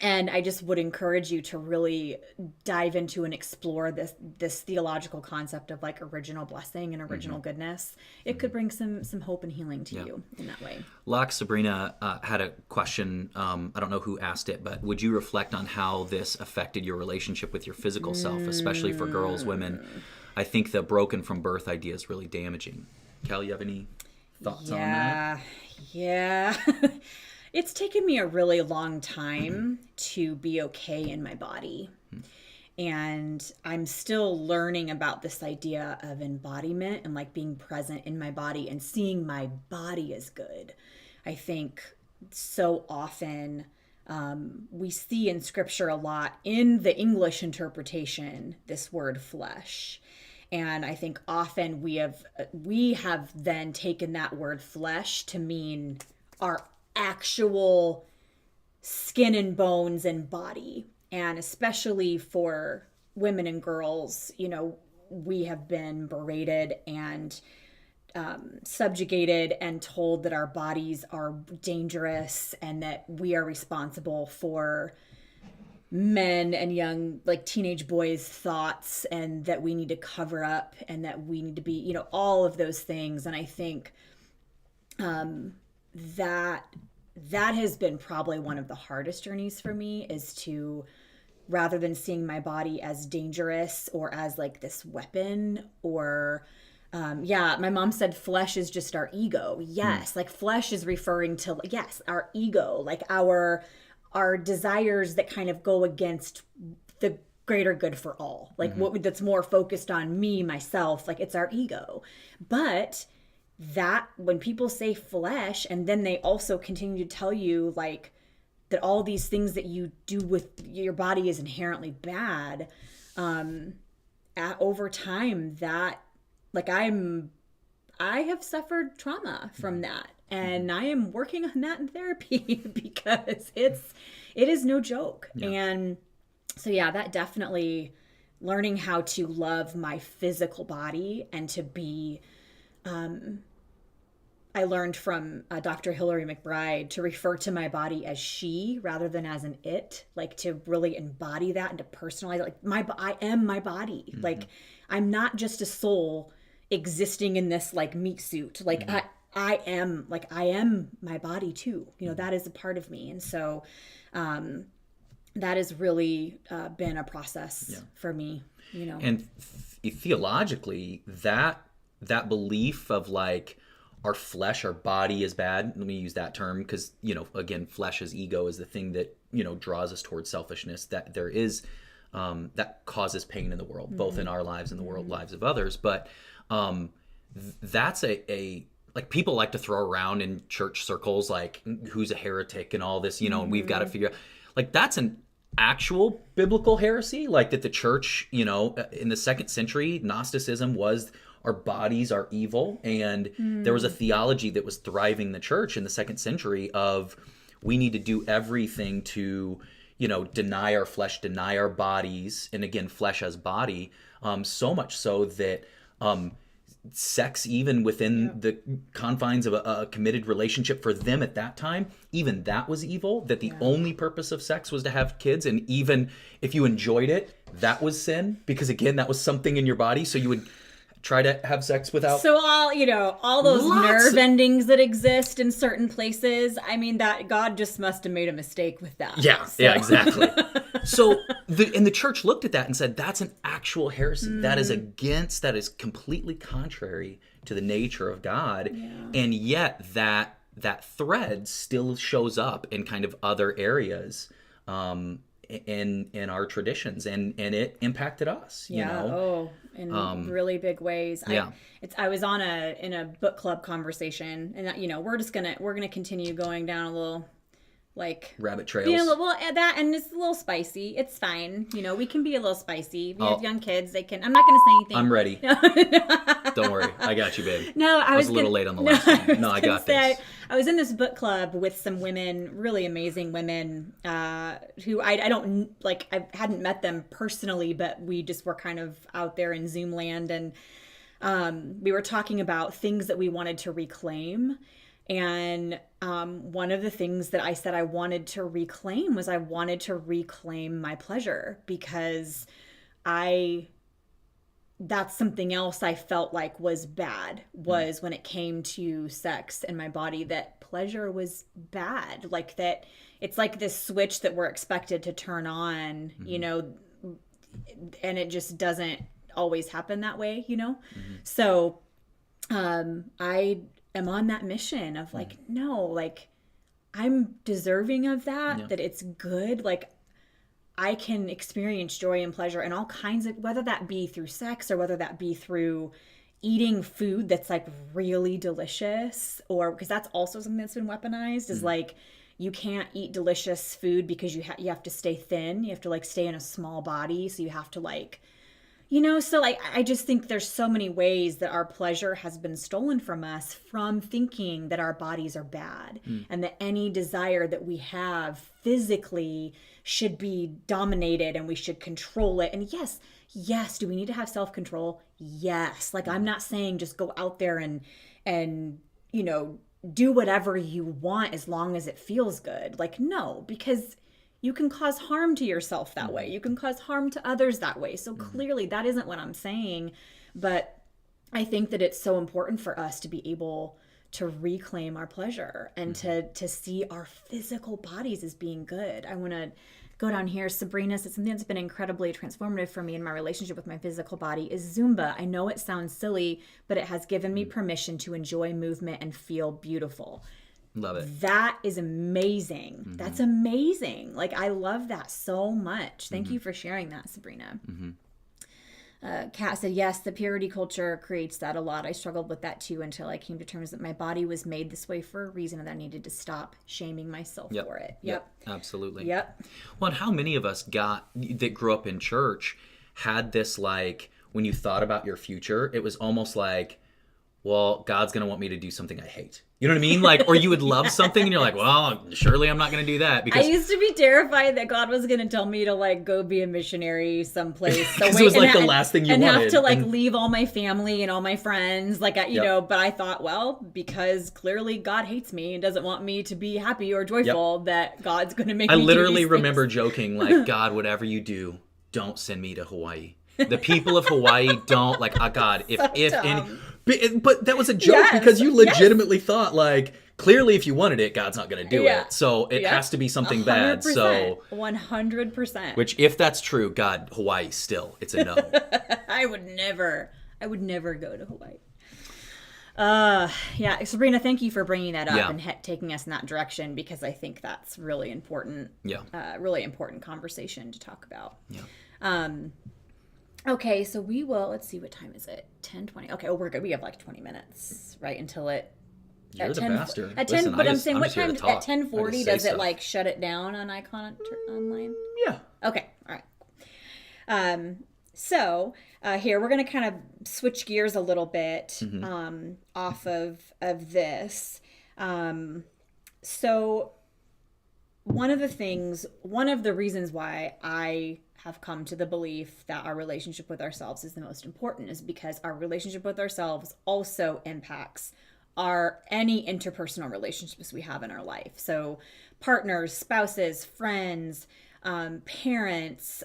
And I just would encourage you to really dive into and explore this theological concept of like original blessing and original goodness. It could bring some hope and healing to you in that way. Locke Sabrina had a question. I don't know who asked it, but would you reflect on how this affected your relationship with your physical self, especially for girls, women? I think the broken from birth idea is really damaging. Cal, you have any thoughts on that? Yeah. It's taken me a really long time to be okay in my body. And I'm still learning about this idea of embodiment and like being present in my body and seeing my body as good. I think so often we see in scripture a lot in the English interpretation this word flesh. And I think often we have then taken that word flesh to mean our actual skin and bones and body. And especially for women and girls, we have been berated and subjugated and told that our bodies are dangerous and that we are responsible for men and young, like teenage boys' thoughts, and that we need to cover up and that we need to be, all of those things. And I think that has been probably one of the hardest journeys for me, is to, rather than seeing my body as dangerous or as like this weapon or my mom said flesh is just our ego. Yes, like flesh is referring to, yes, our ego, like our desires that kind of go against the greater good for all, like what that's more focused on me, myself, like it's our ego. But that when people say flesh, and then they also continue to tell you like that all these things that you do with your body is inherently bad, over time, that like I have suffered trauma from that, and I am working on that in therapy because it is no joke. And so that definitely, learning how to love my physical body and to be I learned from Dr. Hillary McBride to refer to my body as she rather than as an it, like to really embody that and to personalize it. Like I am my body. Like I'm not just a soul existing in this like meat suit. Like I am my body too. That is a part of me. And so that has really been a process for me, And theologically, that belief of like, our flesh, our body is bad. Let me use that term because, again, flesh as ego is the thing that, draws us towards selfishness, that there is, that causes pain in the world, both in our lives and the world lives of others. But that's a like people like to throw around in church circles, like who's a heretic and all this, and we've got to figure out, like that's an actual biblical heresy, like that the church, in the 2nd century, Gnosticism was our bodies are evil. And there was a theology that was thriving the church in the 2nd century of we need to do everything to, deny our flesh, deny our bodies, and again, flesh as body, so much so that sex, even within the confines of a committed relationship for them at that time, even that was evil, that the only purpose of sex was to have kids. And even if you enjoyed it, that was sin, because again, that was something in your body. So you would try to have sex without. So all those nerve endings that exist in certain places, I mean, that God just must have made a mistake with that. Yeah, exactly. So the church looked at that and said, that's an actual heresy. That is completely contrary to the nature of God. Yeah. And yet that thread still shows up in kind of other areas in our traditions, and it impacted us, you know? In really big ways. Yeah. I was in a book club conversation, and we're gonna continue going down a little like rabbit trails. That, and it's a little spicy. It's fine. We can be a little spicy. We have young kids. I'm not gonna say anything. I'm ready. Don't worry. I got you, babe. No, I was a little late on the last one. No, I got this. I was in this book club with some women, really amazing women, who I don't like. I hadn't met them personally, but we just were kind of out there in Zoom land, and we were talking about things that we wanted to reclaim. And one of the things that I said I wanted to reclaim was I wanted to reclaim my pleasure, because that's something else I felt like was bad, was when it came to sex and my body, that pleasure was bad. Like that, it's like this switch that we're expected to turn on, and it just doesn't always happen that way, So I am on that mission of like, no, like I'm deserving of that, that it's good. Like I can experience joy and pleasure and all kinds of, whether that be through sex or whether that be through eating food that's like really delicious, or because that's also something that's been weaponized, is like you can't eat delicious food because you have to stay thin. You have to like stay in a small body. So you have to like, so like, I just think there's so many ways that our pleasure has been stolen from us from thinking that our bodies are bad, and that any desire that we have physically should be dominated and we should control it. And yes, do we need to have self-control? Yes. Like, I'm not saying just go out there and do whatever you want as long as it feels good. Like, no, because you can cause harm to yourself that way. You can cause harm to others that way. So clearly that isn't what I'm saying. But I think that it's so important for us to be able to reclaim our pleasure and to see our physical bodies as being good. I want to go down here. Sabrina said something that's been incredibly transformative for me in my relationship with my physical body is Zumba. I know it sounds silly, but it has given me permission to enjoy movement and feel beautiful. Love it. That is amazing. That's amazing. Like, I love that so much. Thank you for sharing that, Sabrina. Kat said, yes, the purity culture creates that a lot. I struggled with that too until I came to terms that my body was made this way for a reason, and I needed to stop shaming myself for it. Yep. Absolutely. Yep. Well, and how many of us that grew up in church had this, like, when you thought about your future, it was almost like, well, God's going to want me to do something I hate. You know what I mean? Like, or you would love something and you're like, well, surely I'm not going to do that. Because I used to be terrified that God was going to tell me to like go be a missionary someplace. So it was like the last thing you wanted. And have to like leave all my family and all my friends. Like, but I thought, well, because clearly God hates me and doesn't want me to be happy or joyful, that God's going to make me do literally these remember things. Joking like, God, whatever you do, don't send me to Hawaii. The people of Hawaii don't like, God, if any. But that was a joke because you legitimately thought like, clearly if you wanted it, God's not going to do it. So it has to be something 100%, bad. So 100%. Which, if that's true, God, Hawaii still, it's a no. I would never go to Hawaii. Sabrina, thank you for bringing that up and taking us in that direction, because I think that's really important. Really important conversation to talk about. Okay, so we will, let's see, what time is it? 10:20. Okay, we're good. We have like 20 minutes, right, until it... You're the master. At 10, but I'm saying, what time, at 10:40, does it like shut it down on Icon Online? Yeah. Okay, all right. So here, we're going to kind of switch gears a little bit off of this. So one of the reasons why I have come to the belief that our relationship with ourselves is the most important is because our relationship with ourselves also impacts any interpersonal relationships we have in our life. So partners, spouses, friends, parents,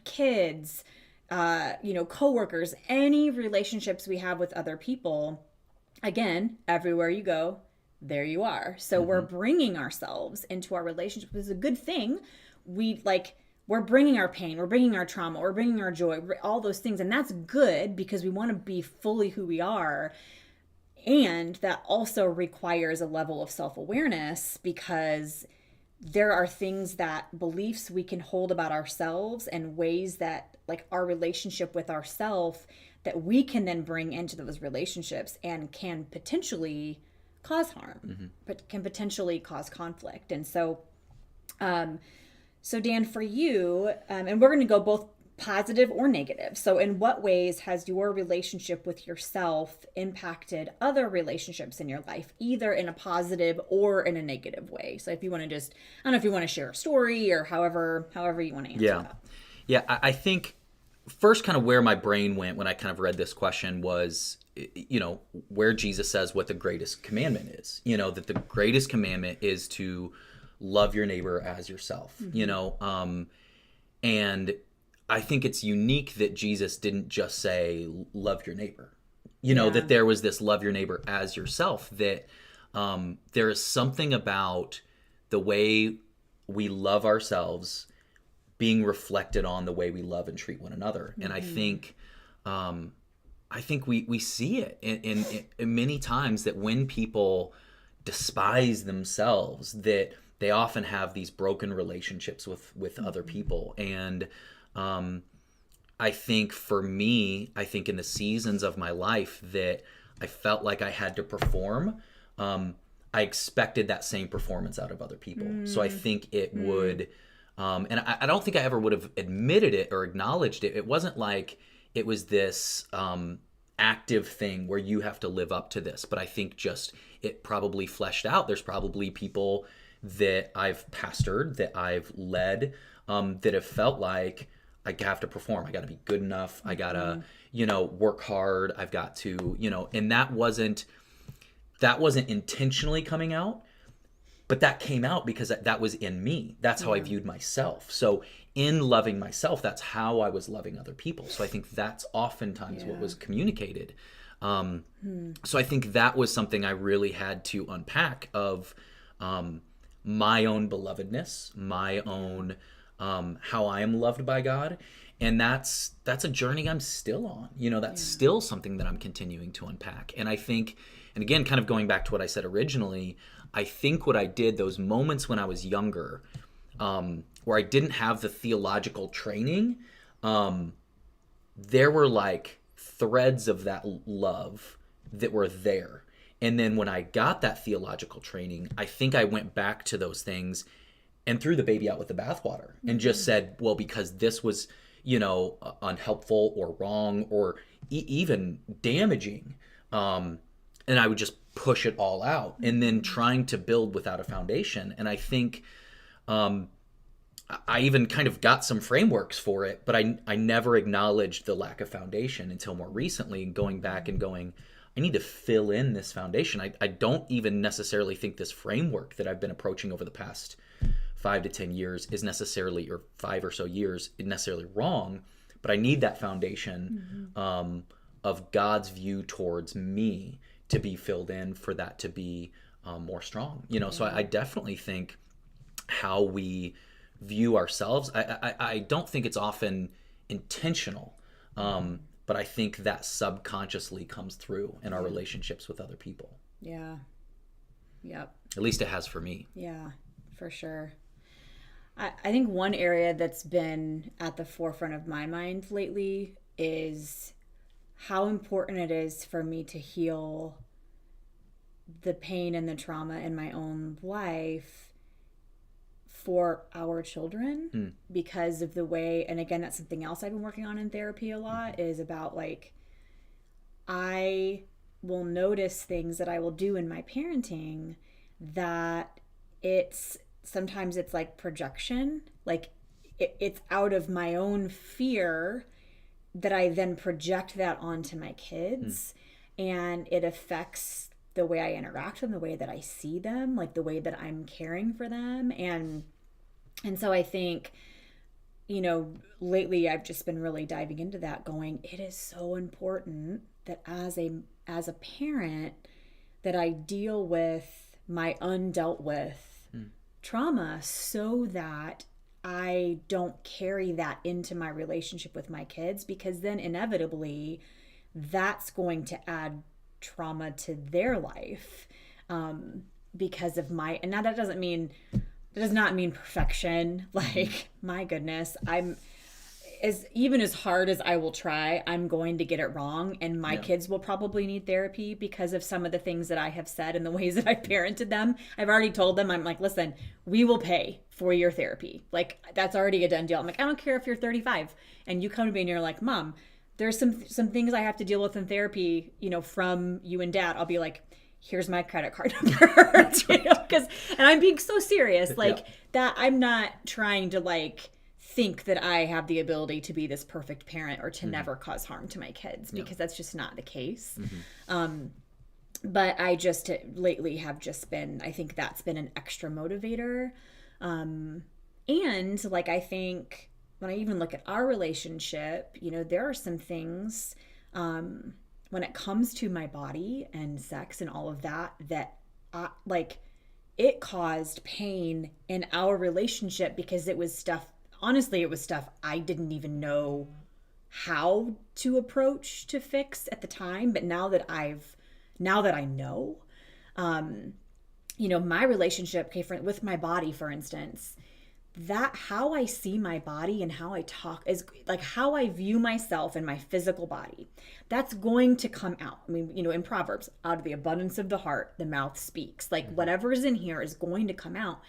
kids, coworkers, any relationships we have with other people. Again, everywhere you go, there you are. So we're bringing ourselves into our relationship. This is a good thing. We're bringing our pain, we're bringing our trauma, we're bringing our joy, all those things. And that's good because we want to be fully who we are. And that also requires a level of self-awareness because there are beliefs we can hold about ourselves and ways that like our relationship with ourselves that we can then bring into those relationships and can potentially cause harm, but can potentially cause conflict. And so, Dan, for you, and we're going to go both positive or negative. So in what ways has your relationship with yourself impacted other relationships in your life, either in a positive or in a negative way? So if you want to just, I don't know if you want to share a story or however you want to answer that. Yeah, I think first kind of where my brain went when I kind of read this question was, where Jesus says what the greatest commandment is, that the greatest commandment is to love your neighbor as yourself, and I think it's unique that Jesus didn't just say, love your neighbor, that there was this love your neighbor as yourself, that there is something about the way we love ourselves being reflected on the way we love and treat one another. And I think we see it in many times that when people despise themselves, that they often have these broken relationships with other people. And I think for me, in the seasons of my life that I felt like I had to perform, I expected that same performance out of other people. So I think it would, and I don't think I ever would have admitted it or acknowledged it. It wasn't like it was this active thing where you have to live up to this, but I think just it probably fleshed out. There's probably people that I've pastored, that I've led, that have felt like I have to perform. I got to be good enough. I got to, work hard. I've got to, and that wasn't intentionally coming out, but that came out because that was in me. That's how I viewed myself. So in loving myself, that's how I was loving other people. So I think that's oftentimes what was communicated. So I think that was something I really had to unpack of my own belovedness, my own how I am loved by God. And that's a journey I'm still on. That's still something that I'm continuing to unpack. And I think, and again, kind of going back to what I said originally, I think what I did those moments when I was younger, where I didn't have the theological training, there were like threads of that love that were there. And then when I got that theological training, I think I went back to those things and threw the baby out with the bathwater and just said, well, because this was, unhelpful or wrong or even damaging, and I would just push it all out and then trying to build without a foundation. And I think I even kind of got some frameworks for it, but I never acknowledged the lack of foundation until more recently, going back and going, I need to fill in this foundation. I don't even necessarily think this framework that I've been approaching over the past 5 to 10 years is necessarily, or 5 or so years, is necessarily wrong, but I need that foundation of God's view towards me to be filled in for that to be more strong. So I definitely think how we view ourselves, I don't think it's often intentional, but I think that subconsciously comes through in our relationships with other people. Yeah. Yep. At least it has for me. Yeah, for sure. I think one area that's been at the forefront of my mind lately is how important it is for me to heal the pain and the trauma in my own life for our children because of the way, and again, that's something else I've been working on in therapy a lot, is about like, I will notice things that I will do in my parenting that it's sometimes it's like projection, like it's out of my own fear that I then project that onto my kids, and it affects the way I interact with them, the way that I see them, like the way that I'm caring for them. And so I think, you know, lately I've just been really diving into that, going, it is so important that as a parent that I deal with my undealt with trauma, so that I don't carry that into my relationship with my kids, because then inevitably that's going to add trauma to their life, because of my, and now that does not mean perfection. Like, my goodness, even as hard as I will try, I'm going to get it wrong. And my kids will probably need therapy because of some of the things that I have said and the ways that I parented them. I've already told them, I'm like, listen, we will pay for your therapy. Like, that's already a done deal. I'm like, I don't care if you're 35 and you come to me and you're like, Mom, there's some things I have to deal with in therapy, you know, from you and Dad. I'll be like, here's my credit card number. You know, and I'm being so serious, like that. I'm not trying to like think that I have the ability to be this perfect parent or to never cause harm to my kids, because that's just not the case. But I just lately have just been, I think that's been an extra motivator. And like, I think when I even look at our relationship, you know, there are some things, when it comes to my body and sex and all of that, like, it caused pain in our relationship because it was stuff, honestly, it was stuff I didn't even know how to approach to fix at the time. But now that I know, you know, my relationship with my body, for instance, that how I see my body and how I talk is like how I view myself and my physical body. That's going to come out. I mean, you know, in Proverbs, out of the abundance of the heart, the mouth speaks. Like, whatever is in here is going to come out.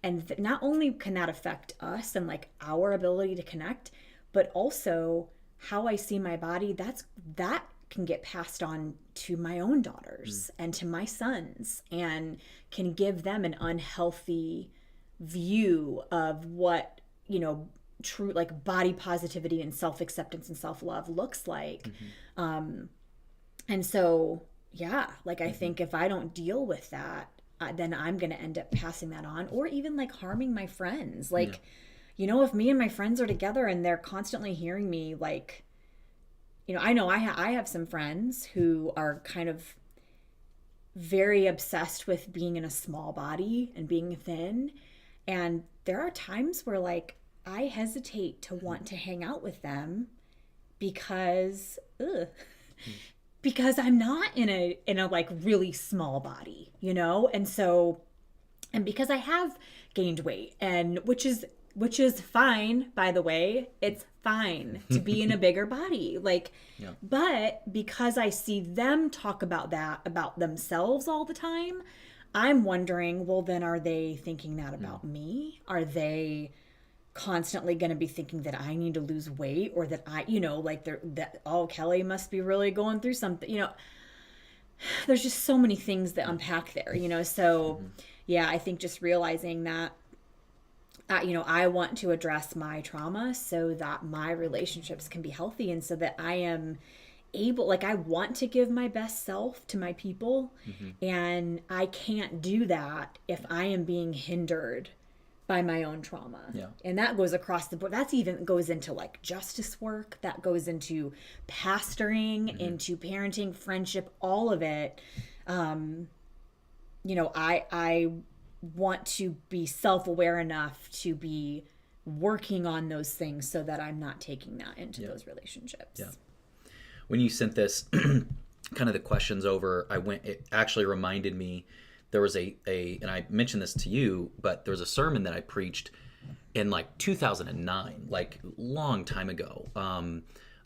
And not only can that affect us and like our ability to connect, but also how I see my body, that can get passed on to my own daughters and to my sons, and can give them an unhealthy view of what, you know, true like body positivity and self-acceptance and self-love looks like. And so, yeah, like, I think if I don't deal with that, then I'm going to end up passing that on, or even like harming my friends. Like, you know, if me and my friends are together and they're constantly hearing me, like, you know I have some friends who are kind of very obsessed with being in a small body and being thin. And there are times where like I hesitate to want to hang out with them because I'm not in a like really small body, you know? And so, and because I have gained weight, and which is fine, by the way, it's fine to be in a bigger body. Like, but because I see them talk about that, about themselves all the time, I'm wondering, well, then are they thinking that about me? Are they constantly going to be thinking that I need to lose weight, or that I, you know, like Kelly must be really going through something, you know? There's just so many things that unpack there, you know? So yeah, I think just realizing that, you know, I want to address my trauma so that my relationships can be healthy, and so that I am able, like, I want to give my best self to my people, and I can't do that if I am being hindered by my own trauma. And that goes across the board. That's even goes into like justice work, that goes into pastoring, into parenting, friendship, all of it. You know, I want to be self-aware enough to be working on those things so that I'm not taking that into those relationships. When you sent this, kind of the questions over, it actually reminded me, there was and I mentioned this to you, but there was a sermon that I preached in like 2009, like long time ago,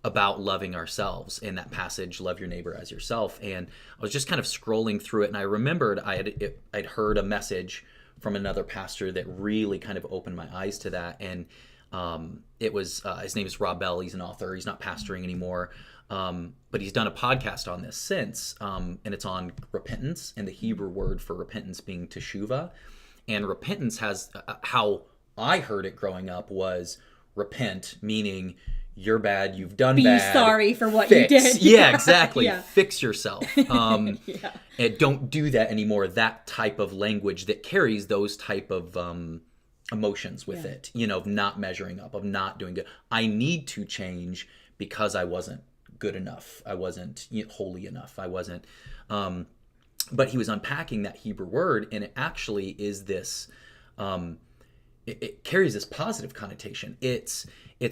about loving ourselves, in that passage, love your neighbor as yourself. And I was just kind of scrolling through it, and I remembered I'd heard a message from another pastor that really kind of opened my eyes to that. And it was, his name is Rob Bell. He's an author. He's not pastoring anymore. But he's done a podcast on this since, and it's on repentance, and the Hebrew word for repentance being teshuvah. And repentance has how I heard it growing up was repent, meaning you're bad, you've done Be bad. sorry for what fix. you did. Yeah, exactly. Yeah. Fix yourself. Yeah. And don't do that anymore. That type of language that carries those type of emotions with it, of not measuring up, of not doing good. I need to change because I wasn't good enough. I wasn't holy enough. I wasn't. But he was unpacking that Hebrew word, and it actually is this. It carries this positive connotation. It's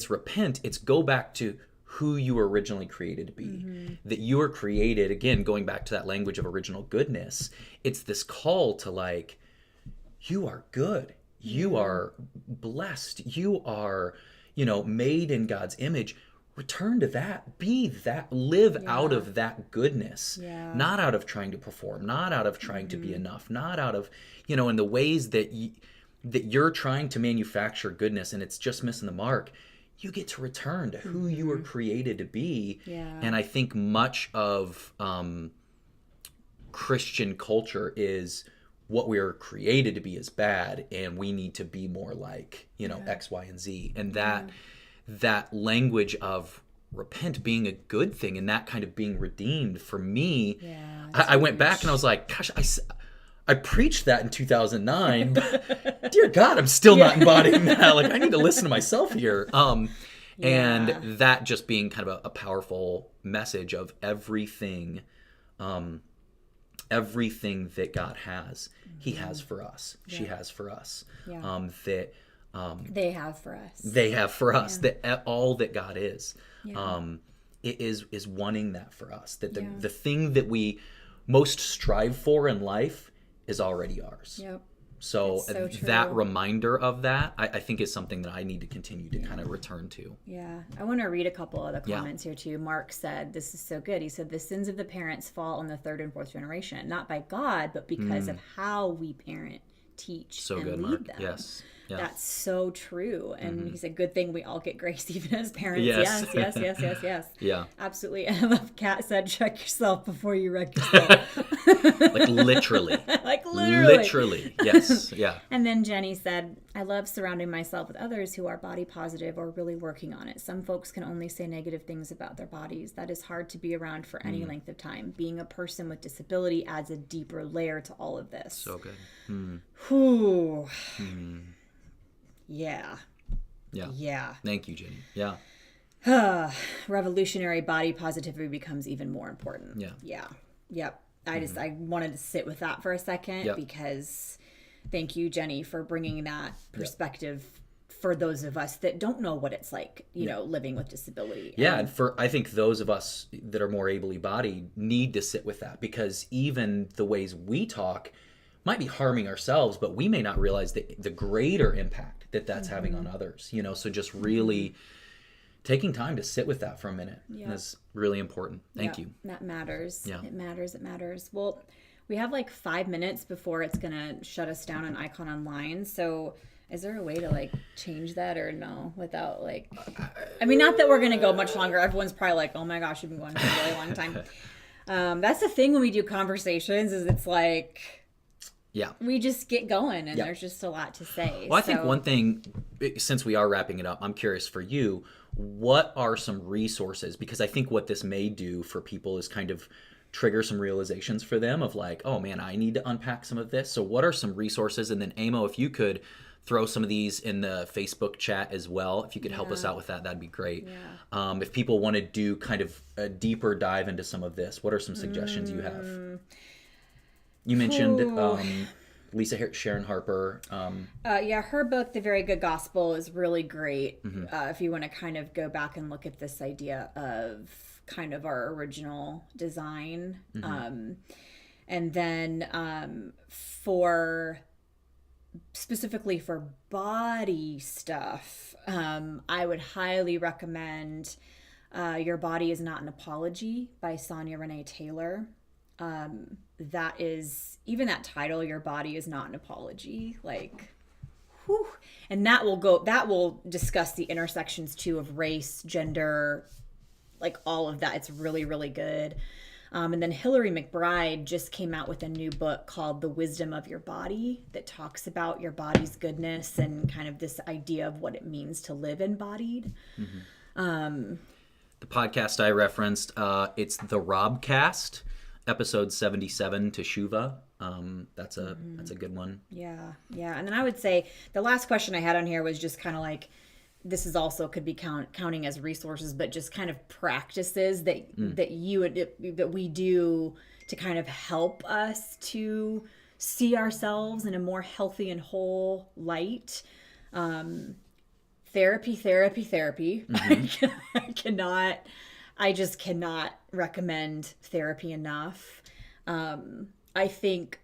repent. It's go back to who you were originally created to be. That you were created, again, going back to that language of original goodness. It's this call to like, you are good. You are blessed. You are, made in God's image. Return to that. Be that. Live out of that goodness. Yeah. Not out of trying to perform. Not out of trying to be enough. Not out of, in the ways that you're trying to manufacture goodness and it's just missing the mark. You get to return to who you were created to be. Yeah. And I think much of Christian culture is what we are created to be is bad, and we need to be more like, X, Y, and Z. And that language of repent being a good thing and that kind of being redeemed for me, I went back and I was like, gosh, I preached that in 2009, but dear God, I'm still not embodying that. Like, I need to listen to myself here. And that just being kind of a powerful message of everything that God has, He has for us. She has for us. Yeah. They have for us. They have for us. That all that God is, it is wanting that for us. That the thing that we most strive for in life is already ours. Yep. So, so true. that reminder of that, I think, is something that I need to continue to kind of return to. Yeah. I want to read a couple of the comments here too. Mark said, this is so good. He said, the sins of the parents fall on the third and fourth generation, not by God, but because of how we parent, teach, So and good, lead Mark. them. Yes. Yeah. That's so true. And he said, good thing we all get grace even as parents. Yes. Yes. Yeah. Absolutely. And I love Kat said, check yourself before you wreck yourself. Like literally. Like literally. Literally. Yes. Yeah. And then Jenny said, I love surrounding myself with others who are body positive or really working on it. Some folks can only say negative things about their bodies. That is hard to be around for any length of time. Being a person with disability adds a deeper layer to all of this. So good. Whew. Yeah. Thank you, Jenny. Yeah. Revolutionary body positivity becomes even more important. Yep. I wanted to sit with that for a second because thank you, Jenny, for bringing that perspective for those of us that don't know what it's like, living with disability. And I think those of us that are more ably bodied need to sit with that, because even the ways we talk might be harming ourselves, but we may not realize the greater impact that's having on others, so just really taking time to sit with that for a minute is really important. Thank you. That matters. Yeah. It matters. Well, we have like 5 minutes before it's going to shut us down on Icon Online. So is there a way to change that or no without not that we're going to go much longer. Everyone's probably like, oh my gosh, we've been going for a really long time. That's the thing when we do conversations is it's like, we just get going and there's just a lot to say. Well, I think one thing, since we are wrapping it up, I'm curious for you, what are some resources? Because I think what this may do for people is kind of trigger some realizations for them of like, oh man, I need to unpack some of this. So what are some resources? And then Amo, if you could throw some of these in the Facebook chat as well, if you could help us out with that, that'd be great. If people want to do kind of a deeper dive into some of this, what are some suggestions you have? You mentioned Lisa Sharon Harper. Her book, The Very Good Gospel, is really great. If you want to kind of go back and look at this idea of kind of our original design. And then specifically for body stuff, I would highly recommend Your Body Is Not an Apology by Sonia Renee Taylor. That is, even that title, Your Body Is Not an Apology, whew. And that will discuss the intersections too of race, gender, all of that. It's really, really good. And then Hillary McBride just came out with a new book called The Wisdom of Your Body that talks about your body's goodness and kind of this idea of what it means to live embodied. The podcast I referenced, it's the Robcast, episode 77, Teshuvah. That's a good one. Yeah. And then I would say the last question I had on here was just kind of like, this is also could be counting as resources, but just kind of practices that that we do to kind of help us to see ourselves in a more healthy and whole light. Therapy. I just cannot recommend therapy enough. I think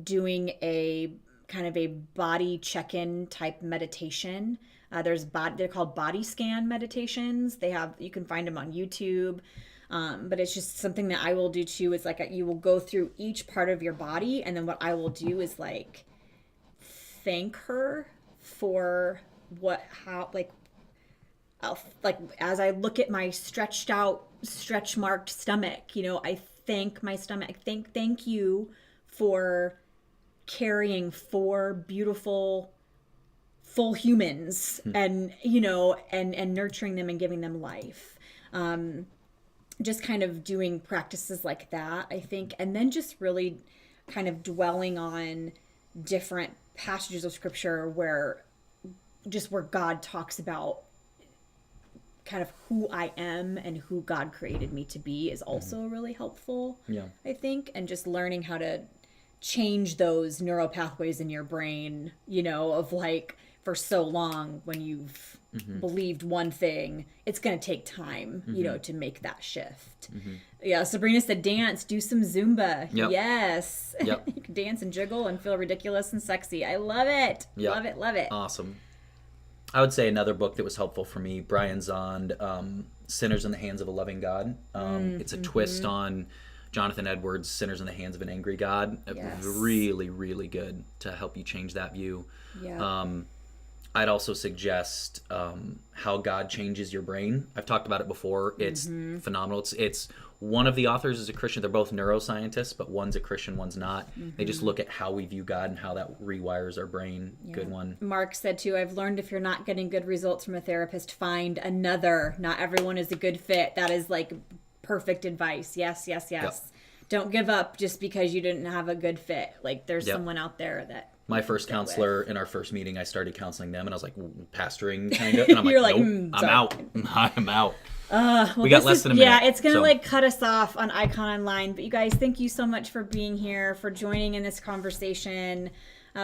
doing a kind of a body check-in type meditation. They're called body scan meditations. You can find them on YouTube. But it's just something that I will do too. Is like you will go through each part of your body, and then what I will do is like thank her for as I look at my stretch marked stomach, I thank my stomach. Thank you for carrying 4 beautiful full humans and nurturing them and giving them life. Just kind of doing practices like that, I think, and then just really kind of dwelling on different passages of scripture where God talks about kind of who I am and who God created me to be is also really helpful. Yeah. I think, and just learning how to change those neural pathways in your brain, of like, for so long when you've believed one thing, it's going to take time, to make that shift. Yeah, Sabrina said dance, do some Zumba. Yep. Yes. Yep. You can dance and jiggle and feel ridiculous and sexy. I love it. Yep. Love it. Awesome. I would say another book that was helpful for me, Brian Zond, Sinners in the Hands of a Loving God. It's a twist on Jonathan Edwards' Sinners in the Hands of an Angry God. Yes. Really, really good to help you change that view. Yeah. I'd also suggest How God Changes Your Brain. I've talked about it before. It's phenomenal. It's one of the authors is a Christian. They're both neuroscientists, but one's a Christian, one's not. They just look at how we view God and how that rewires our brain. Yeah. Good one. Mark said too, I've learned if you're not getting good results from a therapist, find another. Not everyone is a good fit. That is like perfect advice. Yes. Yep. Don't give up just because you didn't have a good fit. Like there's someone out there that... My first counselor, in our first meeting, I started counseling them, and I was like, pastoring, kind of. And I'm like, nope, I'm out. I'm out. Well, we got less than a minute. Yeah, it's going to cut us off on Icon Online. But you guys, thank you so much for being here, for joining in this conversation.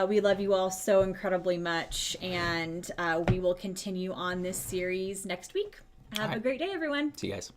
We love you all so incredibly much. And we will continue on this series next week. Have a great day, everyone. See you guys.